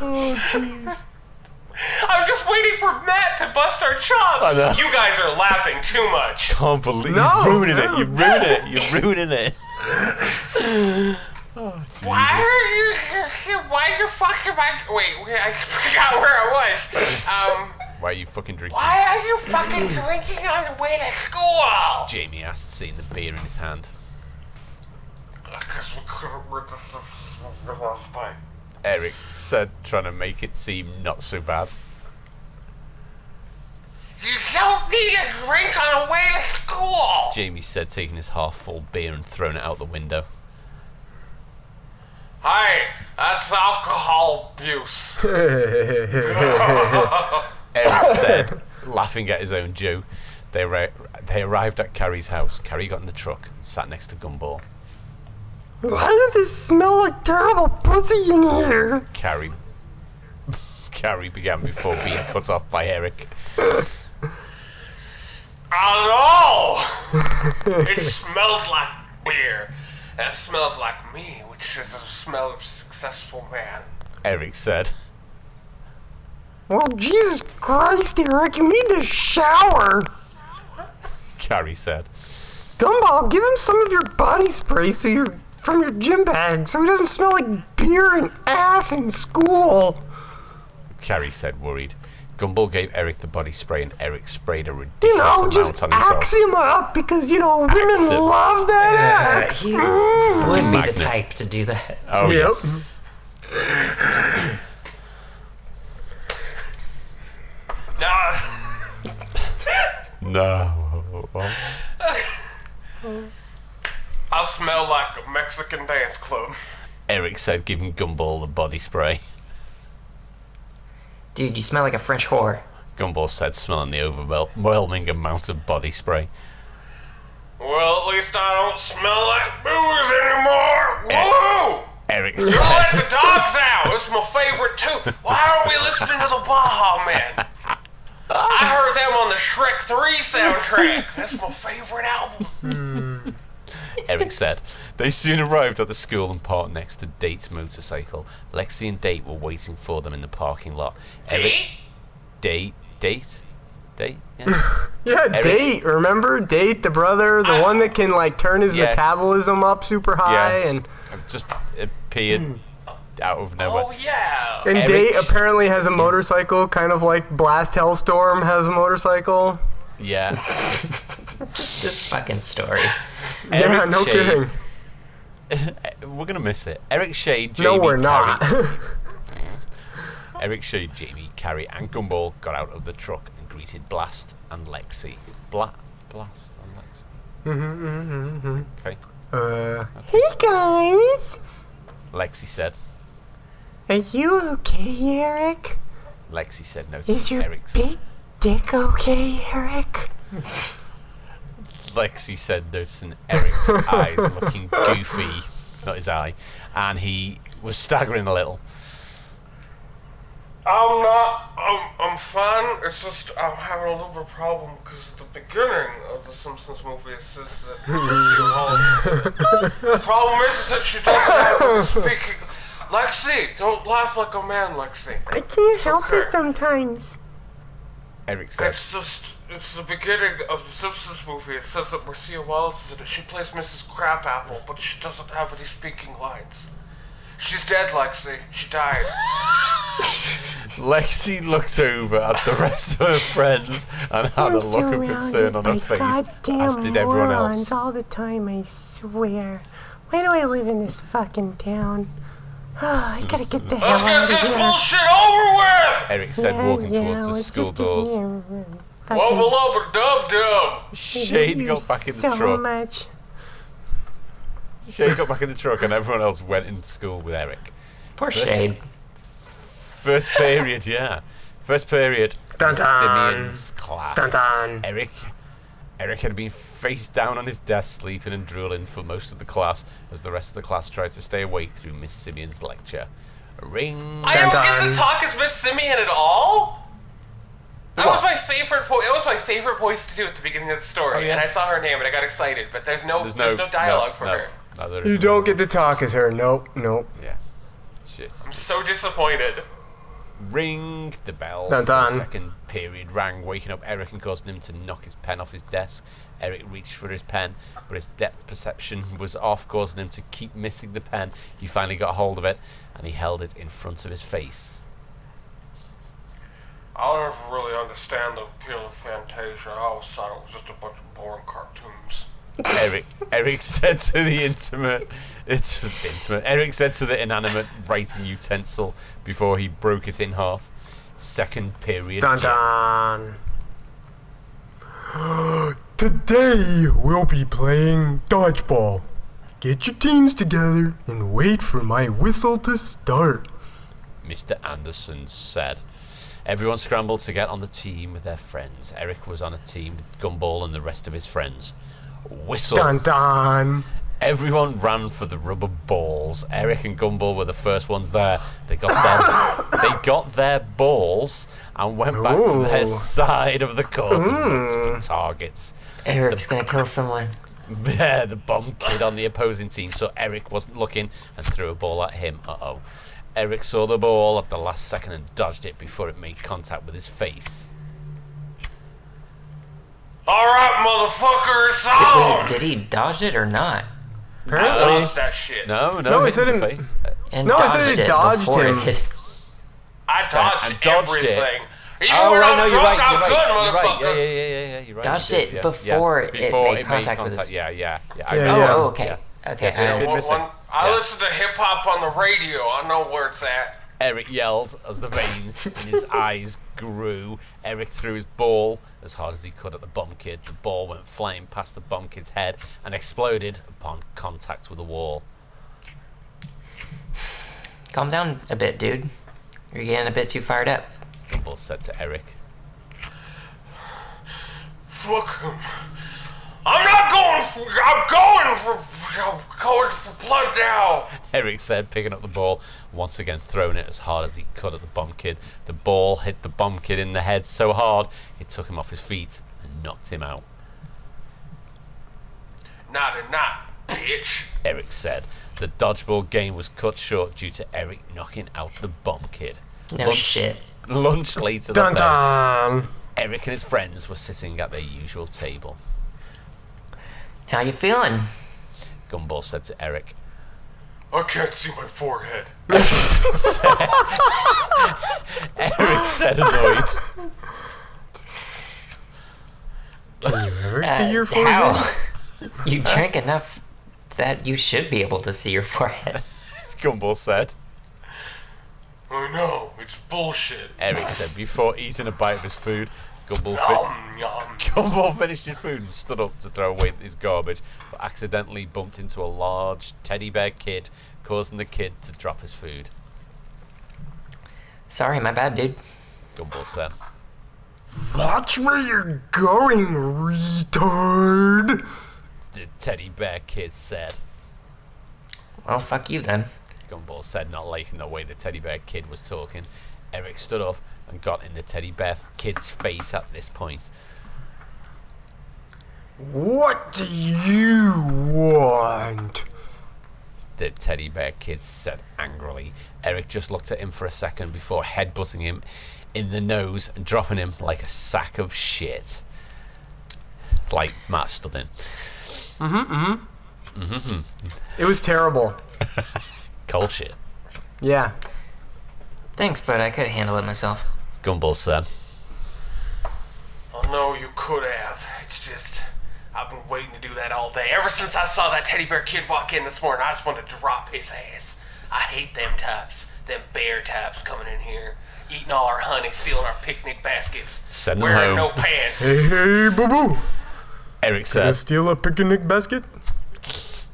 Oh, jeez. I'm just waiting for Matt to bust our chops. You guys are laughing too much. Can't believe No, you're ruining no, it. You're ruining it. You're ruining it. Oh, Why are you? Why you fucking? Wait, I forgot where I was. Why are you fucking drinking? Why are you fucking drinking on the way to school? Jamie asked, seeing the beer in his hand. Because we couldn't read this last night. Eric said, trying to make it seem not so bad. You don't need a drink on the way to school. Jamie said, taking his half-full beer and throwing it out the window. Hey, that's alcohol abuse. Eric said, laughing at his own joke. They arrived at Carrie's house. Carrie got in the truck and sat next to Gumball. Why does it smell like terrible pussy in here? Carrie began before being cut off by Eric. I know. It smells like beer. That smells like me, which is the smell of a successful man. Eric said. Well, Jesus Christ, Eric, you need to shower. Carrie said. Gumball, give him some of your body spray from your gym bag so he doesn't smell like beer and ass in school. Carrie said, worried. Gumball gave Eric the body spray and Eric sprayed a ridiculous amount just on himself. axe him up because, women Axe him. love that axe. He would be magnet. the type to do that. Oh, Yep. No. No. I smell like a Mexican dance club. Eric said, giving Gumball the body spray. Dude, you smell like a French whore. Gumball said, smelling the overwhelming amount of body spray. Well, at least I don't smell like booze anymore. Woo! Eric You said. let the dogs out. It's my favorite too. Why aren't we listening to the Baja Men? I heard them on the Shrek 3 soundtrack. That's my favorite album. Eric said. They soon arrived at the school and parked next to Date's motorcycle. Lexi and Date were waiting for them in the parking lot. Date? Yeah. Yeah, Eric- Date. Remember Date, the brother, the one that can like turn his Yeah. metabolism up super high, and Just appeared out of nowhere. Oh yeah. and Eric- Date apparently has a motorcycle, kind of like Blast Hellstorm has a motorcycle. Yeah. This fucking story. Yeah, Eric no Shade- kidding. We're gonna miss it. Eric Shade, Jamie, No, we're not. Carrie, Eric Shade, Jamie, Carrie, and Gumball got out of the truck and greeted Blast and Lexi. Blast and Lexi. Okay. Hey guys, Lexi said. are you okay, Eric? Lexi said no Is to your Eric's. big dick okay, Eric? Lexi said, noticing Eric's eyes looking goofy, not his eye, and he was staggering a little. I'm fine. It's just I'm having a little bit of problem because the beginning of the Simpsons movie says that the problem is that she doesn't have any speaking. Lexi, don't laugh like a man, Lexi. I can't help okay. sometimes. Eric said, It's the beginning of the Simpsons movie. It says that Marcia Wallace is in it. She plays Mrs. Crabapple, but she doesn't have any speaking lines. She's dead, Lexi. She died. Lexi looked over at the rest of her friends and had a look of concern on her face, as did everyone else. all the time, I swear. Why do I live in this fucking town? Oh, I gotta get the hell Let's out get of this here. bullshit over with! Eric said, walking towards the school doors. Wubba lubba dub dub. Shade got back in the so truck. much. Shade got back in the truck, and everyone else went into school with Eric. Poor Shade. First period, yeah. First period, Dun Miss dun. Simeon's class. Dun dun. Eric had been face down on his desk, sleeping and drooling for most of the class, as the rest of the class tried to stay awake through Miss Simeon's lecture. Ring. I don't get dun. to talk as Miss Simeon at all. That What? was my favorite. That was my favorite voice to do at the beginning of the story, Oh, yeah? and I saw her name and I got excited. But there's no dialogue for her. No, there You isn't. don't get to talk as her. Nope. Yeah. Shit. I'm so disappointed. Ring the bell. Dun, for the dun. second period rang, waking up Eric and causing him to knock his pen off his desk. Eric reached for his pen, but his depth perception was off, causing him to keep missing the pen. He finally got hold of it, and he held it in front of his face. I'll never really understand the appeal of Fantasia. I always thought it was just a bunch of boring cartoons. Eric said to the Eric said to the inanimate writing utensil before he broke it in half. Second period. Dun gym. dun. Today we'll be playing dodgeball. Get your teams together and wait for my whistle to start. Mr. Anderson said. Everyone scrambled to get on the team with their friends. Eric was on a team with Gumball and the rest of his friends. Whistle. Dun dun. Everyone ran for the rubber balls. Eric and Gumball were the first ones there. They got their balls and went back to their Ooh. side of the court and looked for targets. Eric's gonna kill someone. The bomb kid on the opposing team saw Eric wasn't looking and threw a ball at him. Uh-oh. Eric saw the ball at the last second and dodged it before it made contact with his face. Alright, motherfucker, it's on! Did he dodge it or not? I Apparently. dodged that shit. No, No, he hit said in the in- face. And No, I dodged said he it dodged before him. it hit. I and dodged dodged it. everything. Even Oh, when right, I'm no, you're drunk, right, I'm you're good, right, you're right. motherfucker. Yeah, you're right. Dodged you did, it yeah. before Yeah, it before made contact with his- Yeah. Yeah, I yeah. know. Oh, okay. Okay. Yeah, so he I- did miss it. I Yeah. listen to hip hop on the radio. I know where it's at. Eric yelled as the veins in his eyes grew. Eric threw his ball as hard as he could at the bomb kid. The ball went flying past the bomb kid's head and exploded upon contact with the wall. Calm down a bit, dude. You're getting a bit too fired up. Gumball said to Eric. Fuck him. I'm going for blood now. Eric said, picking up the ball, once again throwing it as hard as he could at the bomb kid. The ball hit the bomb kid in the head so hard it took him off his feet and knocked him out. Not. bitch. Eric said. The dodgeball game was cut short due to Eric knocking out the bomb kid. No shit. Lunch later Dun that day, dun. Eric and his friends were sitting at their usual table. How you feeling? Gumball said to Eric. I can't see my forehead. Eric said annoyed. Can you ever see your forehead? How? You drink enough that you should be able to see your forehead. Gumball said. I know, it's bullshit. Eric said before eating a bite of his food. Yum, yum. Gumball finished his food and stood up to throw away his garbage, but accidentally bumped into a large teddy bear kid, causing the kid to drop his food. Sorry, my bad, dude. Gumball said. Watch where you're going, retard. The teddy bear kid said. Well, fuck you then. Gumball said, not liking the way the teddy bear kid was talking. Eric stood up and got in the teddy bear kid's face at this point. What do you want? The teddy bear kid said angrily. Eric just looked at him for a second before headbutting him in the nose and dropping him like a sack of shit. Like Matt stood in. It was terrible. Cold shit. Yeah. Thanks, but I could handle it myself. Gumball said. Oh no, you could have. It's just, I've been waiting to do that all day. Ever since I saw that teddy bear kid walk in this morning, I just wanted to drop his ass. I hate them types, them bear types coming in here, eating all our honey, stealing our picnic baskets, Send them wearing home. no pants. Hey, boo-boo. Eric Can I said. steal a picnic basket?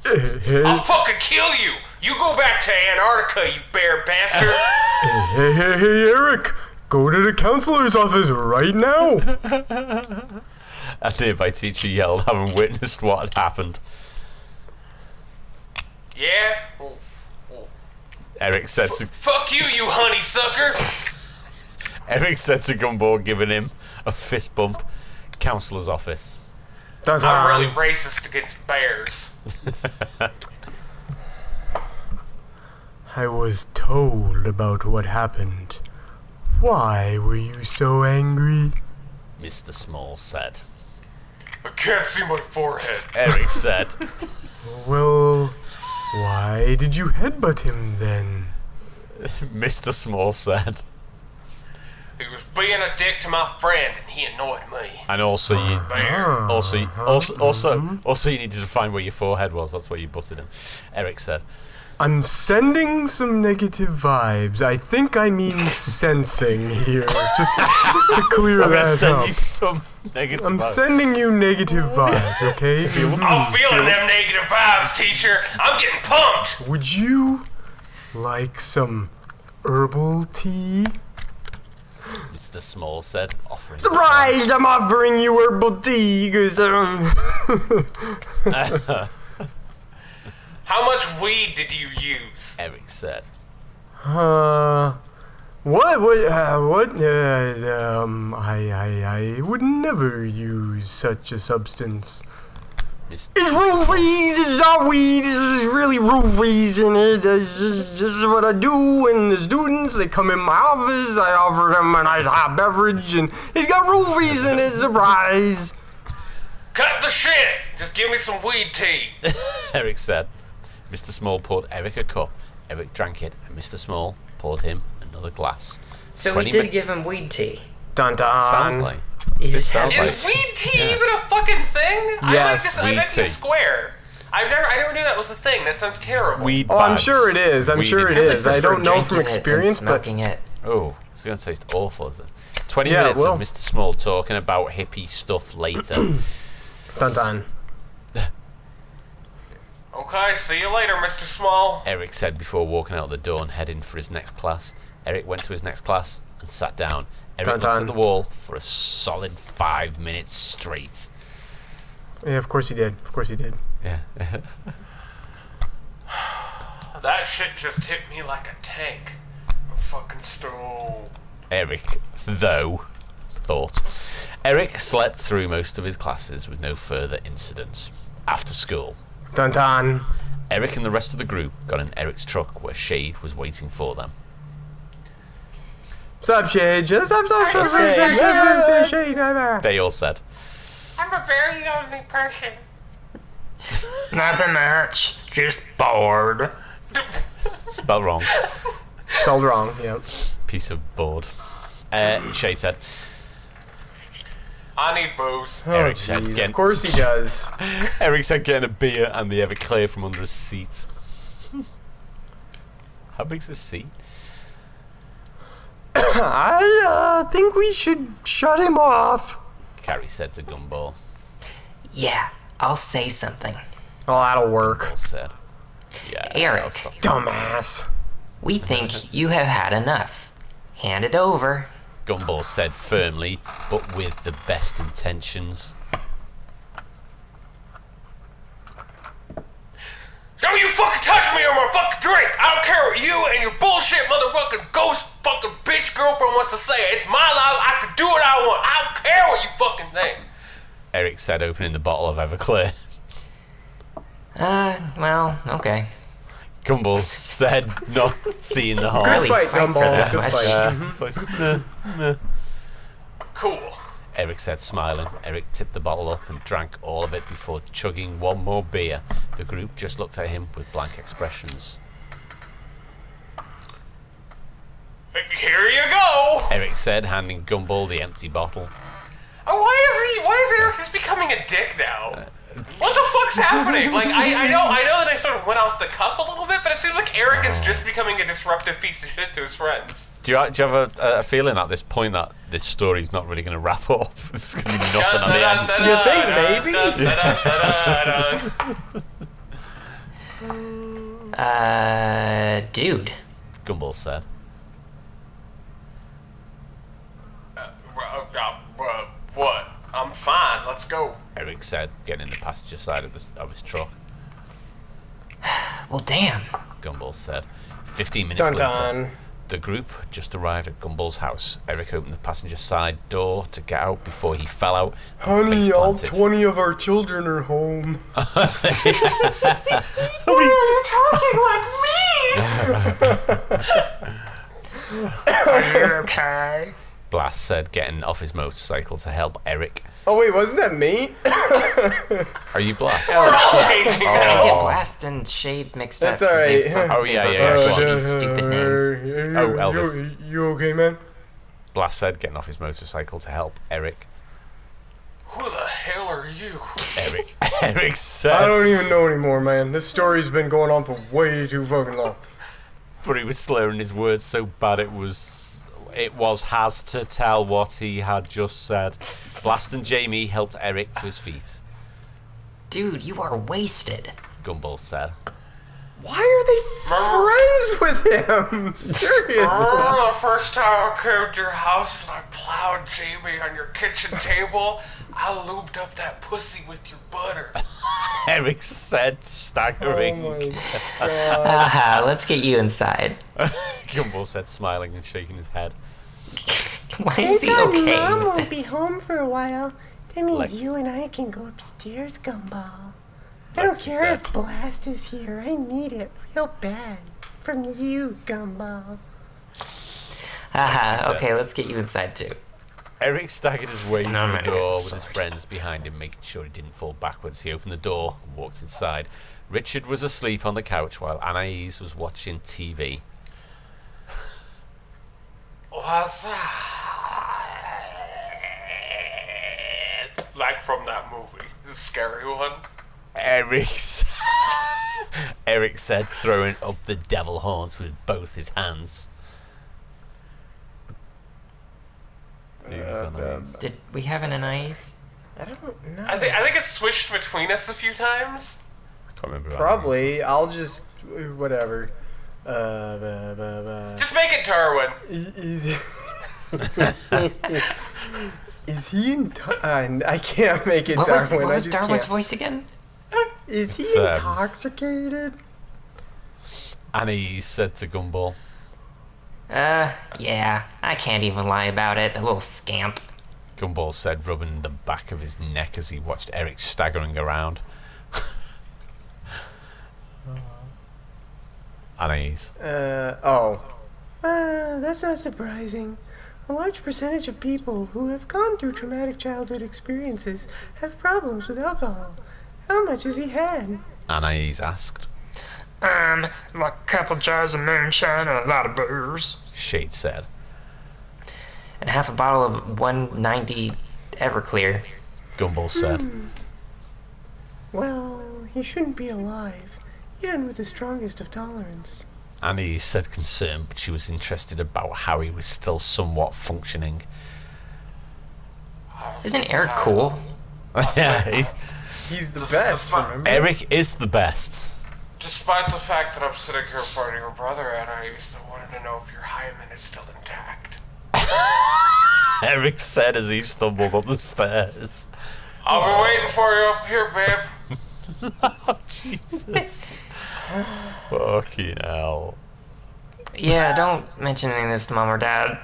Hey, I'll fucking kill you! You go back to Antarctica, you bear bastard! hey, Eric. Go to the counselor's office right now. A nearby teacher yelled, having witnessed what had happened. Yeah? Eric said to Fuck you, you honeysucker! Eric said to Gumball, giving him a fist bump. Counselor's office. Dun, dun. I'm really racist against bears. I was told about what happened. Why were you so angry? Mr. Small said. I can't see my forehead. Eric said. Well, why did you headbutt him then? Mr. Small said. He was being a dick to my friend, and he annoyed me. And also you Bear. also you needed to find where your forehead was. That's where you butted him. Eric said. I'm sending some negative vibes. I think I mean sensing here. Just to clear I'm gonna that send up. you some negative I'm vibes. sending you negative vibes, okay? I'm feeling them negative vibes, teacher. I'm getting pumped. Would you like some herbal tea? Mr. Small said, offering. Surprise! I'm offering you herbal tea because How much weed did you use? Eric said. What? I would never use such a substance. It's roofies, it's not weed, it's really roofies in it. That's just what I do, and the students, they come in my office, I offer them a nice hot beverage, and it's got roofies in it, surprise. Cut the shit. Just give me some weed tea. Eric said. Mr. Small poured Eric a cup. Eric drank it, and Mr. Small poured him another glass. So 20 we did mi- give him weed tea. Dun dun. Sounds like. He just sounds had like- Is weed tea even a fucking thing? Yes, I weed meant to tea. square. I never knew that was a thing. That sounds terrible. Weed Oh, I'm bags. sure it is. I'm Weed sure it in- is. I don't know from Drinking it than experience, but smoking it. Oh, it's going to taste awful, is it? 20 Yeah, it minutes will. of Mr. Small talking about hippie stuff later. dun dun. Okay, see you later, Mr. Small. Eric said before walking out the door and heading for his next class. Eric went to his next class and sat down. Eric Dun, looked dun. at the wall for a solid 5 minutes straight. Yeah, of course he did. Of course he did. Yeah. That shit just hit me like a tank. I'm fucking stoned. Eric, though, thought. Eric slept through most of his classes with no further incidents. After school, Dun dun. Eric and the rest of the group got in Eric's truck where Shade was waiting for them. Sup, Shade? Shade. They all said. I'm a very lonely person. Nothing much. Just bored. Spelled wrong. Spelled wrong, yep. Piece of board. Shade said. I need booze. Eric Oh, said, jeez, getting, of course he does. Eric said getting a beer and the Everclear from under his seat. How big's his seat? I think we should shut him off. Carrie said to Gumball. Yeah, I'll say something. Oh, that'll work. Gumball said. Yeah. Eric. I'll stop. Dumbass. We think you have had enough. Hand it over. Gumball said firmly, but with the best intentions. Don't you fucking touch me or my fucking drink! I don't care what you and your bullshit motherfucking ghost fucking bitch girlfriend wants to say. It's my life. I can do what I want. I don't care what you fucking think. Eric said, opening the bottle of Everclear. Well, okay. Gumball said, not seeing the harm. Good Really fight, fight for Gumball. that Good much. fight. It's like, nah. Cool. Eric said, smiling. Eric tipped the bottle up and drank all of it before chugging one more beer. The group just looked at him with blank expressions. Here you go. Eric said, handing Gumball the empty bottle. Oh, why is Eric just becoming a dick now? What the fuck's happening? Like, I know that I sort of went off the cuff a little bit, but it seems like Eric is just becoming a disruptive piece of shit to his friends. Do you have a feeling at this point that this story's not really going to wrap up? It's going to be nothing at the end. You think maybe? Dude. Gumball said. What? I'm fine. Let's go. Eric said, getting in the passenger side of his truck. Well, damn. Gumball said. 15 minutes Dun later, dun. the group just arrived at Gumball's house. Eric opened the passenger side door to get out before he fell out. and Honey, face all planted. 20 of our children are home. Are you okay? Blast said, getting off his motorcycle to help Eric. Oh, wait, wasn't that me? Are you Blast? I get Blast and Shade mixed That's up. 'cause alright. they fucking- Oh, yeah, they yeah, both yeah, have go on. these stupid names. Oh, Elvis. You okay, man? Blast said, getting off his motorcycle to help Eric. Who the hell are you? Eric I said, don't even know anymore, man. This story's been going on for way too fucking long. but he was slurring his words so bad it has to tell what he had just said. Blast and Jamie helped Eric to his feet. Dude, you are wasted. Gumball said. Why are they friends with him? Seriously. Remember the first time I came to your house and I plowed Jamie on your kitchen table? I lubed up that pussy with your butter. Eric said, staggering. Oh my god. Haha, let's get you inside. Gumball said, smiling and shaking his head. Why is he okay Mom with won't be this? home for a while. That means Lex. you and I can go upstairs, Gumball. I don't Lexi care said. if Blast is here. I need it real bad. From you, Gumball. Haha, said. okay, let's get you inside too. Eric staggered his way to No, the man, door it's with his sorry. friends behind him, making sure he didn't fall backwards. He opened the door and walked inside. Richard was asleep on the couch while Anais was watching TV. What's like from that movie, the scary one? Eric said, throwing up the devil horns with both his hands. Did we have an Anais? I don't know. I think it's switched between us a few times. I can't remember. that Probably. I'll just. Whatever. Just make it Darwin. Is he in. I can't make it What was, Darwin. what I was just Darwin's can't. voice again? Is he It's, intoxicated? Annie said to Gumball. Yeah, I can't even lie about it, the little scamp. Gumball said, rubbing the back of his neck as he watched Eric staggering around. Anais. That's not surprising. A large percentage of people who have gone through traumatic childhood experiences have problems with alcohol. How much has he had? Anais asked. Like a couple jars of moonshine and a lot of booze. Shade said. And half a bottle of 190 Everclear. Gumball said. Well, he shouldn't be alive, even with the strongest of tolerance. Annie said concerned, but she was interested about how he was still somewhat functioning. Isn't Eric cool? Yeah, He's the best, remember? Eric is the best. Despite the fact that I'm sitting here in front of your brother, and I wanted to know if your hymen is still intact. Eric said as he stumbled up the stairs. I'll be waiting for you up here, babe. Oh, Jesus. Fucking hell. Yeah, don't mention any of this to Mom or Dad.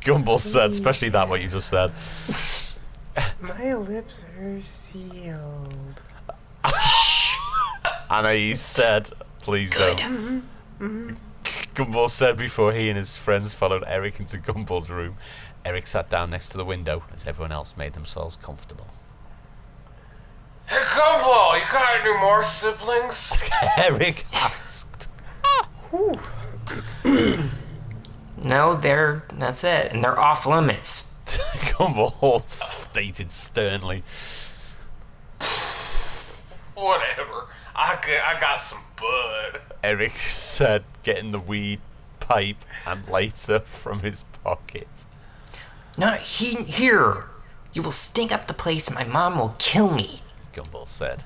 Gumball said, especially that what you just said. My lips are sealed. Anais said, please don't. Gumball said before he and his friends followed Eric into Gumball's room. Eric sat down next to the window as everyone else made themselves comfortable. Hey, Gumball, you got any more siblings? Eric asked. No, that's it. And they're off limits. Gumball stated sternly. Whatever. I got some bud. Eric said, getting the weed pipe and lighter from his pocket. Not here. You will stink up the place and my mom will kill me. Gumball said.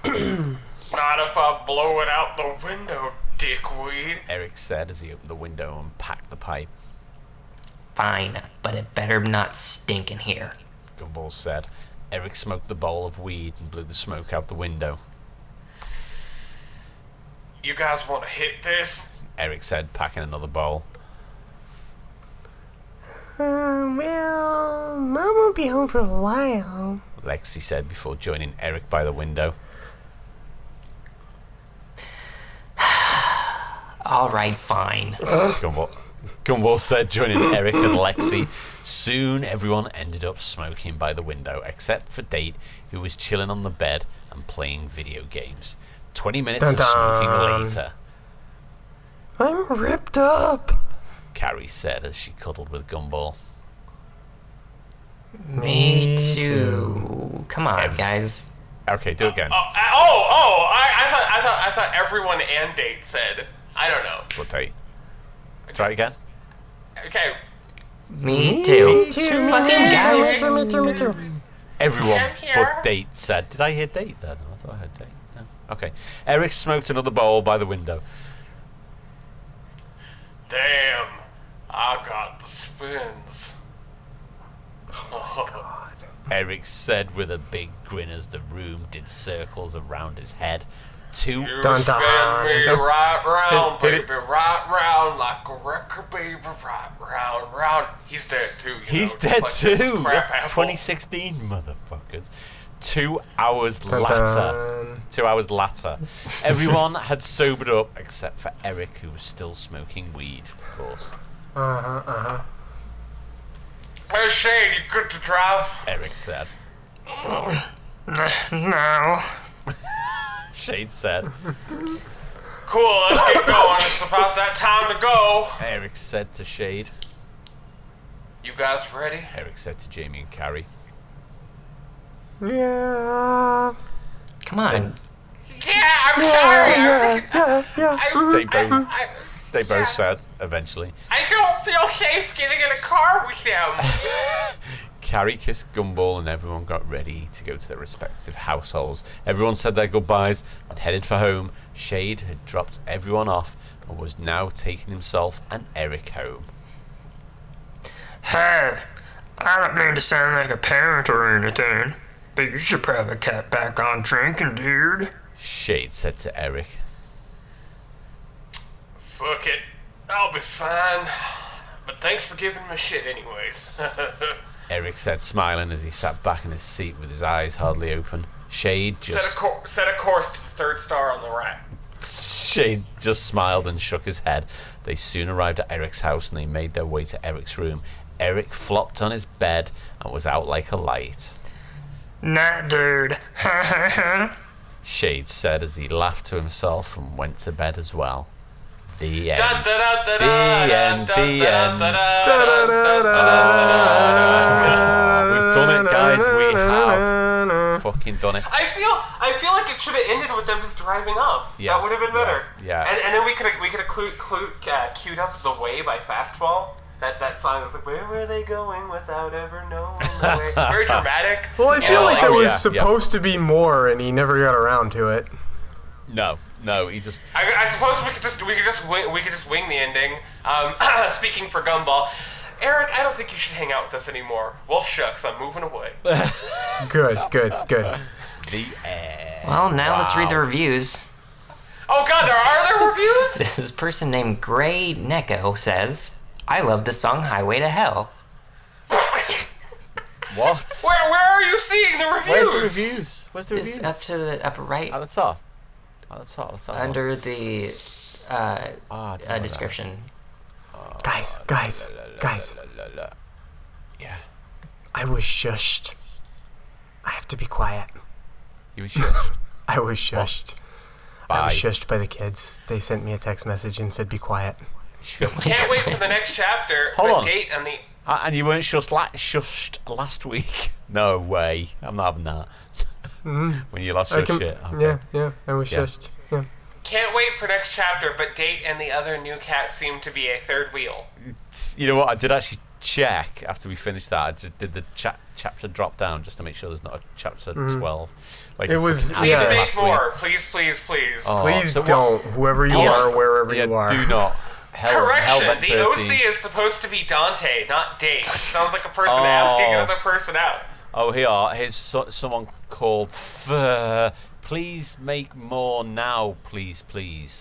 Not if I blow it out the window, dickweed. Eric said as he opened the window and packed the pipe. Fine, but it better not stink in here. Gumball said. Eric smoked the bowl of weed and blew the smoke out the window. You guys want to hit this? Eric said, packing another bowl. Well, Mom won't be home for a while. Lexi said before joining Eric by the window. All right, fine. Gumball said, joining Eric and Lexi. Soon everyone ended up smoking by the window, except for Date, who was chilling on the bed and playing video games. 20 minutes of smoking later. I'm ripped up. Carrie said as she cuddled with Gumball. Me too. Come on, guys. Okay, do it again. I thought everyone and Date said. I don't know. What Date? Try it again. Okay. Me too. Fucking guys. Me too. Everyone I'm here. but Date said. Did I hear Date then? I thought I heard Date. No. Okay. Eric smoked another bowl by the window. Damn. I got the spins. Oh, God. Eric said with a big grin as the room did circles around his head. You Dun, spin dun. me right round, Hit it. baby, right round, like a record, baby, right round, round. He's dead too. He's just dead like this too. crap That's apple. 2016, motherfuckers. 2 hours Dun, later. dun. 2 hours later. Everyone had sobered up except for Eric, who was still smoking weed, of course. Hey, Shane, you good to drive? Eric said. No. Shade said. Cool, let's get going. It's about that time to go. Eric said to Shade. You guys ready? Eric said to Jamie and Carrie. Yeah. Come on. Yeah, I'm sorry. They both said eventually. I don't feel safe getting in a car with them. Carrie kissed Gumball and everyone got ready to go to their respective households. Everyone said their goodbyes and headed for home. Shade had dropped everyone off and was now taking himself and Eric home. Hey, I don't mean to sound like a parent or anything, but you should probably cut back on drinking, dude. Shade said to Eric. Fuck it. I'll be fine. But thanks for giving me shit anyways. Eric said, smiling as he sat back in his seat with his eyes hardly open. Shade just... Set a course to the third star on the right. Shade just smiled and shook his head. They soon arrived at Eric's house and they made their way to Eric's room. Eric flopped on his bed and was out like a light. Nah, dude. Shade said as he laughed to himself and went to bed as well. The end. The end. We've done it, guys. We have fucking done it. I feel like it should have ended with them just driving off. Yeah. That would have been better. Yeah. And then we could have queued up The Way by Fastball. That song was like, where were they going without ever knowing the way? Very dramatic. Well, I feel like there oh, was yeah, supposed to be more, and he never got around to it. No, he just. I suppose we could just wing the ending. Speaking for Gumball, Eric, I don't think you should hang out with us anymore. Well, shucks, I'm moving away. Good. The end. Well, now let's read the Wow. reviews. Oh God, there are reviews. This person named Gray Neko says, I love the song Highway to Hell. What? Where are you seeing the reviews? Where's the reviews? It's up to the upper right At the top. under the don't know description. Guys. Yeah. I was shushed. I have to be quiet. You were shushed. I was shushed. I Bye. was shushed by the kids. They sent me a text message and said, be quiet. Can't wait for the next chapter. Hold the on. date and the. And you weren't shushed last week? No way. I'm not having that. When you lost your shit. Okay. Yeah, I was Yeah. shushed. Yeah. Can't wait for next chapter, but Date and the other new cat seem to be a third wheel. You know what? I did actually check after we finished that. I just did the chapter drop down just to make sure there's not a chapter 12. Like It was- fucking Please Yeah. make last more. week. Please. Oh, Please so what- don't, whoever you Yeah. are, wherever Yeah, you are. do not. Correction, Hellbent the 13. OC is supposed to be Dante, not Date. Sounds like a person asking another person out. Oh, here's someone called Please make more now, please.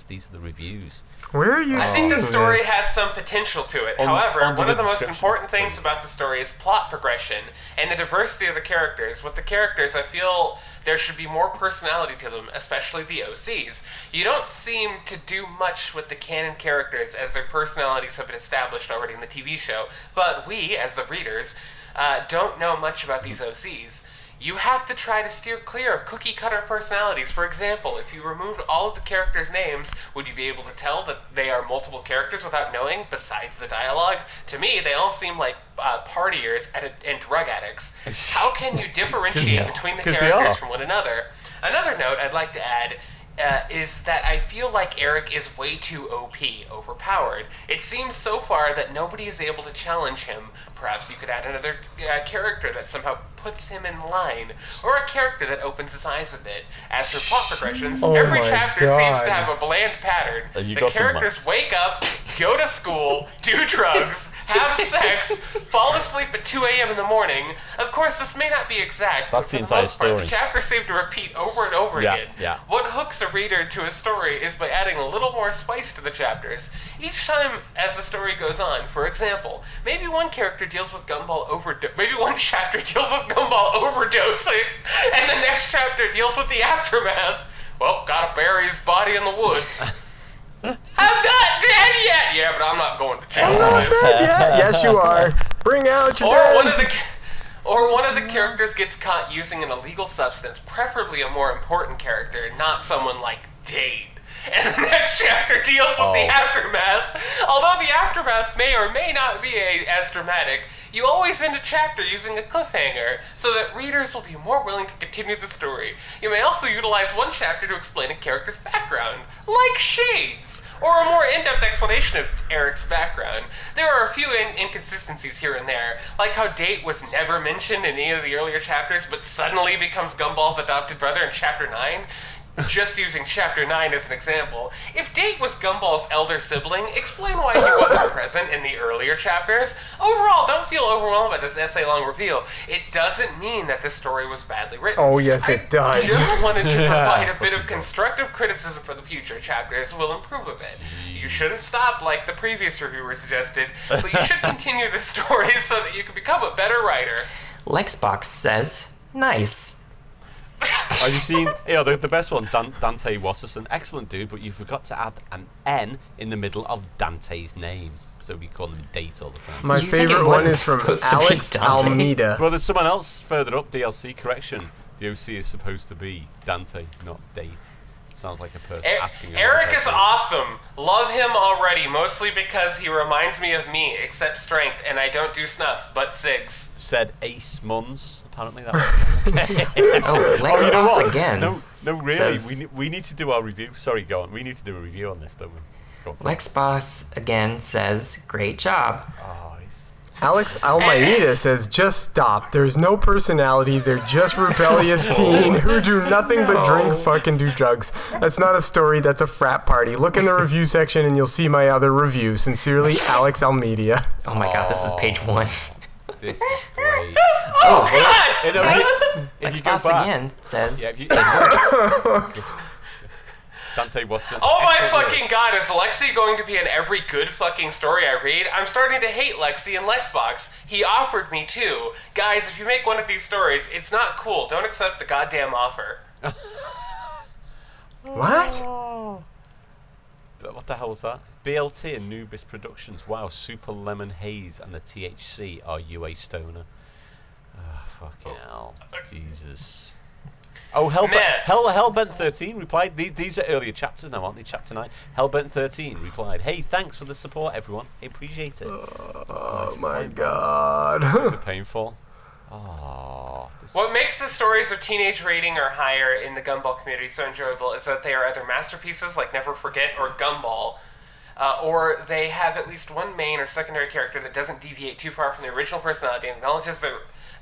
These are the reviews. Where are you I seeing think the story this? has some potential to it. On- However, under one the of the most description, important things please. about the story is plot progression and the diversity of the characters. With the characters, I feel there should be more personality to them, especially the OCs. You don't seem to do much with the canon characters as their personalities have been established already in the TV show, but we, as the readers, don't know much about these OCs. You have to try to steer clear of cookie-cutter personalities. For example, if you removed all of the characters' names, would you be able to tell that they are multiple characters without knowing, besides the dialogue? To me, they all seem like partiers and drug addicts. How can you differentiate between the 'Cause they characters are. from one another? Another note I'd like to add is that I feel like Eric is way too OP, overpowered. It seems so far that nobody is able to challenge him. Perhaps you could add another character that somehow puts him in line, or a character that opens his eyes a bit. As for plot progressions, Oh every my chapter seems to God. have a bland pattern. You The got them, characters wake up, go to school, do drugs, have sex, fall asleep at 2 a.m. in the morning. Of course, this may not be exact, That's but the for entire most part, story. the chapters seem to repeat over and over Yeah, again. yeah. What hooks a reader to a story is by adding a little more spice to the chapters. Each time as the story goes on, for example, maybe one character deals with Gumball maybe one chapter deals with Gumball overdosing, and the next chapter deals with the aftermath. Well, gotta bury his body in the woods. I'm not dead yet! Yeah, but I'm not going to jail for this. Yeah, yes, you are. Bring out your Or dead. one of the characters gets caught using an illegal substance, preferably a more important character, not someone like Dade. And the next chapter deals with the aftermath. Although the aftermath may or may not be as dramatic, you always end a chapter using a cliffhanger, so that readers will be more willing to continue the story. You may also utilize one chapter to explain a character's background, like Shades, or a more in-depth explanation of Eric's background. There are a few inconsistencies here and there, like how Date was never mentioned in any of the earlier chapters, but suddenly becomes Gumball's adopted brother in Chapter 9. Just using Chapter 9 as an example, if Date was Gumball's elder sibling, explain why he wasn't present in the earlier chapters. Overall, don't feel overwhelmed by this essay-long reveal. It doesn't mean that this story was badly written. Oh, yes, it does. I just wanted to provide a bit of constructive criticism for the future chapters will improve a bit. You shouldn't stop like the previous reviewer suggested, but you should continue the story so that you can become a better writer. Lexbox says, nice. Have you seen, the best one, Dante Watterson, excellent dude, but you forgot to add an N in the middle of Dante's name. So we call him Date all the time. My You think favorite it one wasn't is from supposed to be Alex Dante? Almeida. Well, there's someone else further up, DLC correction. The OC is supposed to be Dante, not Date. Sounds like a person asking. Eric is awesome. Love him already, mostly because he reminds me of me, except strength, and I don't do snuff, but cigs. Said Ace Muns, apparently. That Oh, Lex you know Boss what? again. No, really. says- We need to do our review. Sorry, go on. We need to do a review on this, don't we? Go on, sorry. Lex Boss again says, great job. Oh, he's... Alex Almeida says, just stop. There's no personality. They're just rebellious teen who do nothing but drink, fuck, and do drugs. That's not a story. That's a frat party. Look in the review section and you'll see my other review. Sincerely, Alex Almeida. Oh my god, this is page 1. This is great. Oh, God! If Lex you go Boss back, again says, yeah, if you, Dante Watson. Oh my excellent fucking work. god, is Lexi going to be in every good fucking story I read? I'm starting to hate Lexi and Lexbox. He offered me too. Guys, if you make one of these stories, it's not cool. Don't accept the goddamn offer. What? What the hell was that? BLT and Nubis Productions. Wow, Super Lemon Haze and the THC are UA Stoner. Oh, fucking hell. Jesus. Oh, Hellbent 13 replied. These are earlier chapters now, aren't they? Chapter 9. Hellbent 13 replied, hey, thanks for the support, everyone. I appreciate it. Oh my god. Is it painful? Oh. What makes the stories of teenage rating or higher in the Gumball community so enjoyable is that they are either masterpieces like Never Forget or Gumball, or they have at least one main or secondary character that doesn't deviate too far from the original personality and acknowledges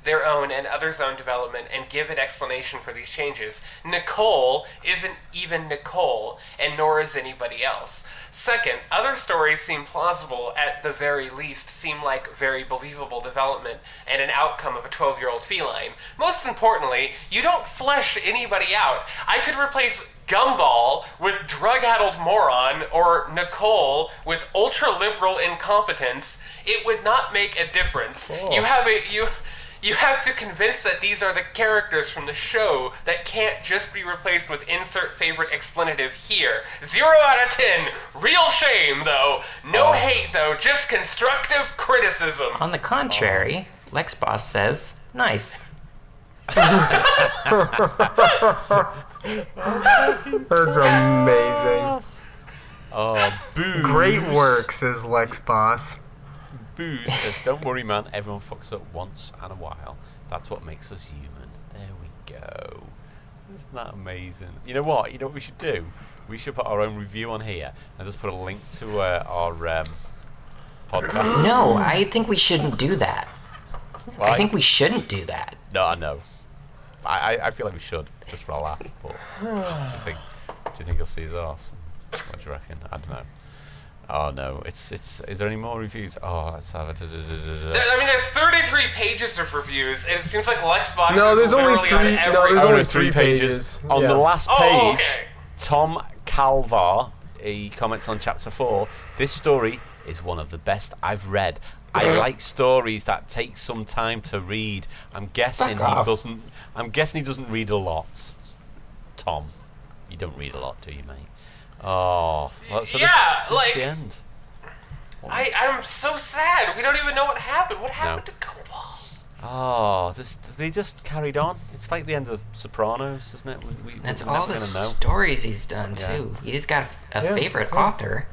their own and others' own development and give an explanation for these changes. Nicole isn't even Nicole, and nor is anybody else. Second, other stories seem plausible, at the very least, seem like very believable development and an outcome of a 12-year-old feline. Most importantly, you don't flesh anybody out. I could replace Gumball with drug-addled moron or Nicole with ultra-liberal incompetence. It would not make a difference. You have to convince that these are the characters from the show that can't just be replaced with insert favorite explanative here. 0 out of 10. Real shame, though. No hate, though. Just constructive criticism. on the contrary, Lex Boss says, nice. That's amazing. Oh, boo. Great work, says Lex Boss. Booze says, don't worry, man. Everyone fucks up once and a while. That's what makes us human. There we go. Isn't that amazing? You know what? You know what we should do? We should put our own review on here and just put a link to our podcast. No, I think we shouldn't do that. Why? I think we shouldn't do that. No, I know. I feel like we should, just for a laugh. But do you think he'll see us off? What do you reckon? I don't know. Oh no, it's. Is there any more reviews? Oh, let's have it. I mean, there's 33 pages of reviews, and it seems like Lexbox No, is there's only literally three. on No, every... there's Oh, only there's 3 pages. On the last page, Oh, okay. Tom Calvar, he comments on chapter 4. This story is one of the best I've read. I like stories that take some time to read. I'm guessing Fuck off. he doesn't read a lot. Tom, you don't read a lot, do you, mate? Oh, well, so Yeah, this like- is the end. I'm so sad. We don't even know what happened. What happened to Gumball? Oh, they just carried on. It's like the end of Sopranos, isn't it? That's we're all never the gonna know. stories he's done, Yeah. too. He's got a Yeah, favorite yeah. author,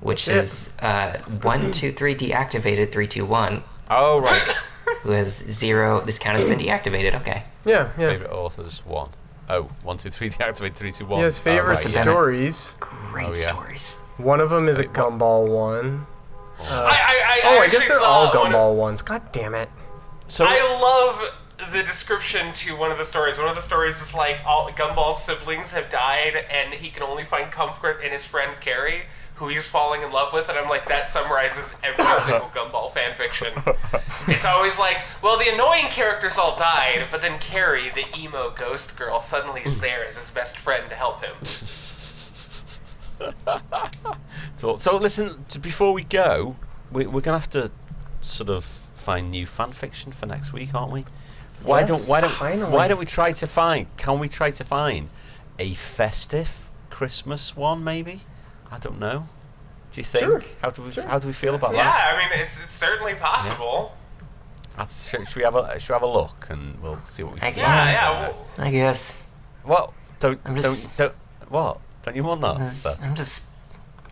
which is 123 deactivated 321, Oh, right. who has 0. This count has been deactivated. Okay. Yeah. Favorite authors, 1. Oh, 1, 2, 3, deactivate 3, 2, 1. He has favorite oh, right, yeah. stories. Great Oh, yeah. stories. One of them is a Wait, what? Gumball one. I I actually guess they're saw all one of- Gumball ones. God damn it. So I love the description to one of the stories. One of the stories is like all Gumball's siblings have died, and he can only find comfort in his friend Carrie, who he's falling in love with. And I'm like, that summarizes every single Gumball fanfiction. It's always like, well, the annoying characters all died, but then Carrie, the emo ghost girl, suddenly is there as his best friend to help him. So listen, before we go, we're going to have to sort of find new fan fiction for next week, aren't we? Why Yes, finally. don't we try to find? Can we try to find a festive Christmas one? Maybe. I don't know. Do you think? Sure. How do we feel about Yeah, that? I mean, it's certainly possible. Should we have a look and we'll see what we can. Yeah. I guess. What? Don't what? Don't you want that? I'm just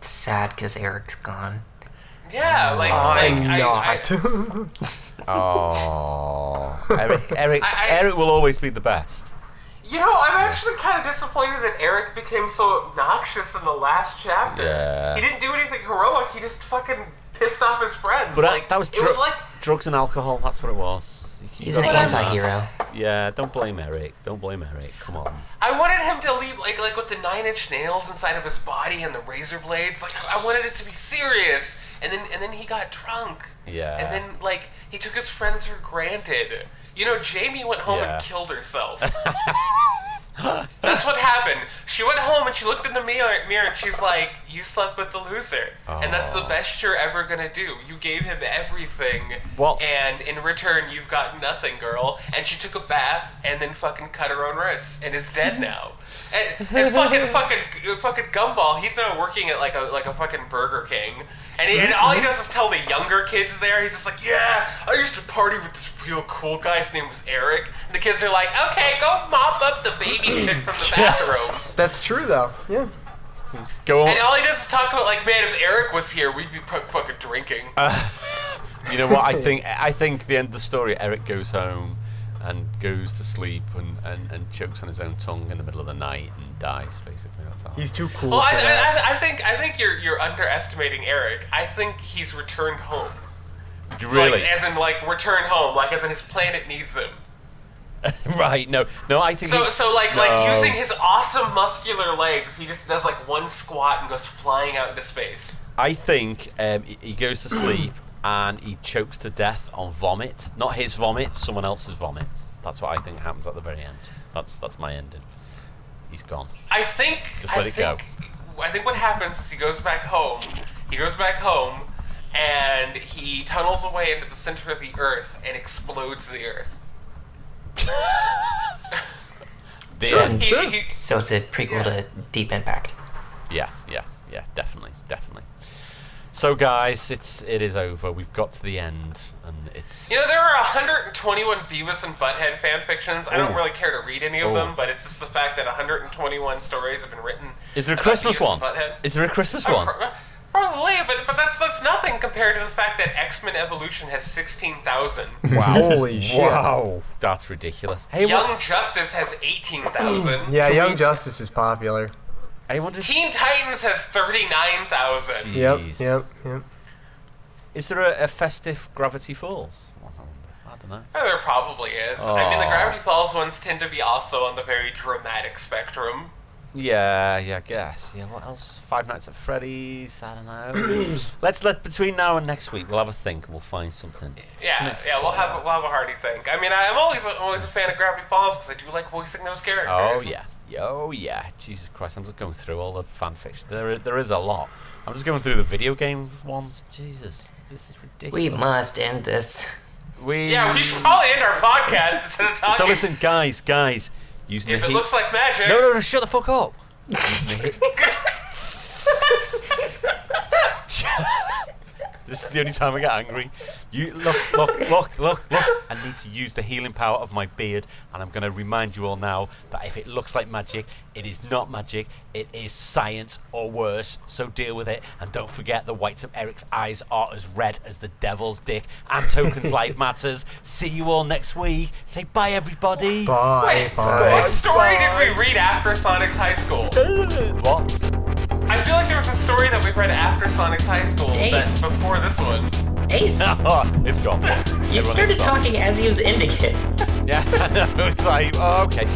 sad because Eric's gone. Yeah, I'm I not. Oh, Eric will always be the best. I'm actually kind of disappointed that Eric became so obnoxious in the last chapter. Yeah. He didn't do anything heroic. He just fucking pissed off his friends. But that was it was like drugs and alcohol. That's what it was. He's an anti-hero. Yeah, don't blame Eric. Don't blame Eric. Come on. I wanted him to leave like with the 9-inch nails inside of his body and the razor blades. Like I wanted it to be serious. And then he got drunk. Yeah. And then he took his friends for granted. Jamie went home and killed herself. That's what happened. She went home and she looked in the mirror and she's like, "You slept with the loser." And that's the best you're ever gonna do. You gave him everything, and in return you've got nothing, girl. And she took a bath and then fucking cut her own wrists and is dead now. And fucking Gumball, he's now working at like a fucking Burger King. And all he does is tell the younger kids there, he's just like, "Yeah, I used to party with this real cool guy, his name was Eric." And the kids are like, "Okay, go mop up the baby shit from the bathroom." That's true, though. Yeah. Go on. And all he does is talk about, like, man, if Eric was here, we'd be fucking drinking. You know what? I think the end of the story, Eric goes home and goes to sleep and chokes on his own tongue in the middle of the night and dies. Basically, that's all. He's too cool Well, for that. I think you're underestimating Eric. I think he's returned home. Really? Like, as in, like, returned home. Like, as in his planet needs him. Right? No. I think. Like using his awesome muscular legs, he just does like one squat and goes flying out into space. I think he goes to sleep and he chokes to death on vomit. Not his vomit, someone else's vomit. That's what I think happens at the very end. That's my ending. He's gone. I think. Just let it go. I think what happens is he goes back home. And he tunnels away into the center of the Earth and explodes the Earth. So it's a prequel to Deep Impact. Yeah, definitely. So guys, it is over. We've got to the end, and it's. There are 121 Beavis and Butthead fan fictions. I don't really care to read any of them, but it's just the fact that 121 stories have been written. Is there a about Christmas Beavis one? and Butthead. Is there a Christmas one? Probably, but that's nothing compared to the fact that X-Men Evolution has 16,000. Wow! Holy shit! Wow, that's ridiculous. Hey, Young Justice has 18,000. Yeah, Young Justice is popular. I wonder. Teen Titans has 39,000. Yep. Is there a festive Gravity Falls? I don't know. There probably is. I mean, the Gravity Falls ones tend to be also on the very dramatic spectrum. Yeah, I guess. Yeah, what else? Five Nights at Freddy's. I don't know. Let's between now and next week, we'll have a think and we'll find something. Yeah, we'll have a hearty think. I mean, I'm always a fan of Gravity Falls because I do like voicing those characters. Oh yeah. Jesus Christ! I'm just going through all the fan fiction. There is a lot. I'm just going through the video game ones. Jesus, this is ridiculous. We must end this. We should probably end our podcast instead of talking. So listen, guys. Using if it looks like magic. No, shut the fuck up. This is the only time I get angry. You look. I need to use the healing power of my beard, and I'm going to remind you all now that if it looks like magic, it is not magic. It is science or worse. So deal with it, and don't forget the whites of Eric's eyes are as red as the devil's dick. And Token's life matters. See you all next week. Say bye, everybody. Bye. What story did we read after Sonic's High School? What? I feel like there was a story that we read after Sonic's High School Ace. that's before this one. Ace, It's gone. you started talking as he was ending it. Yeah, I know. It's like, oh, okay.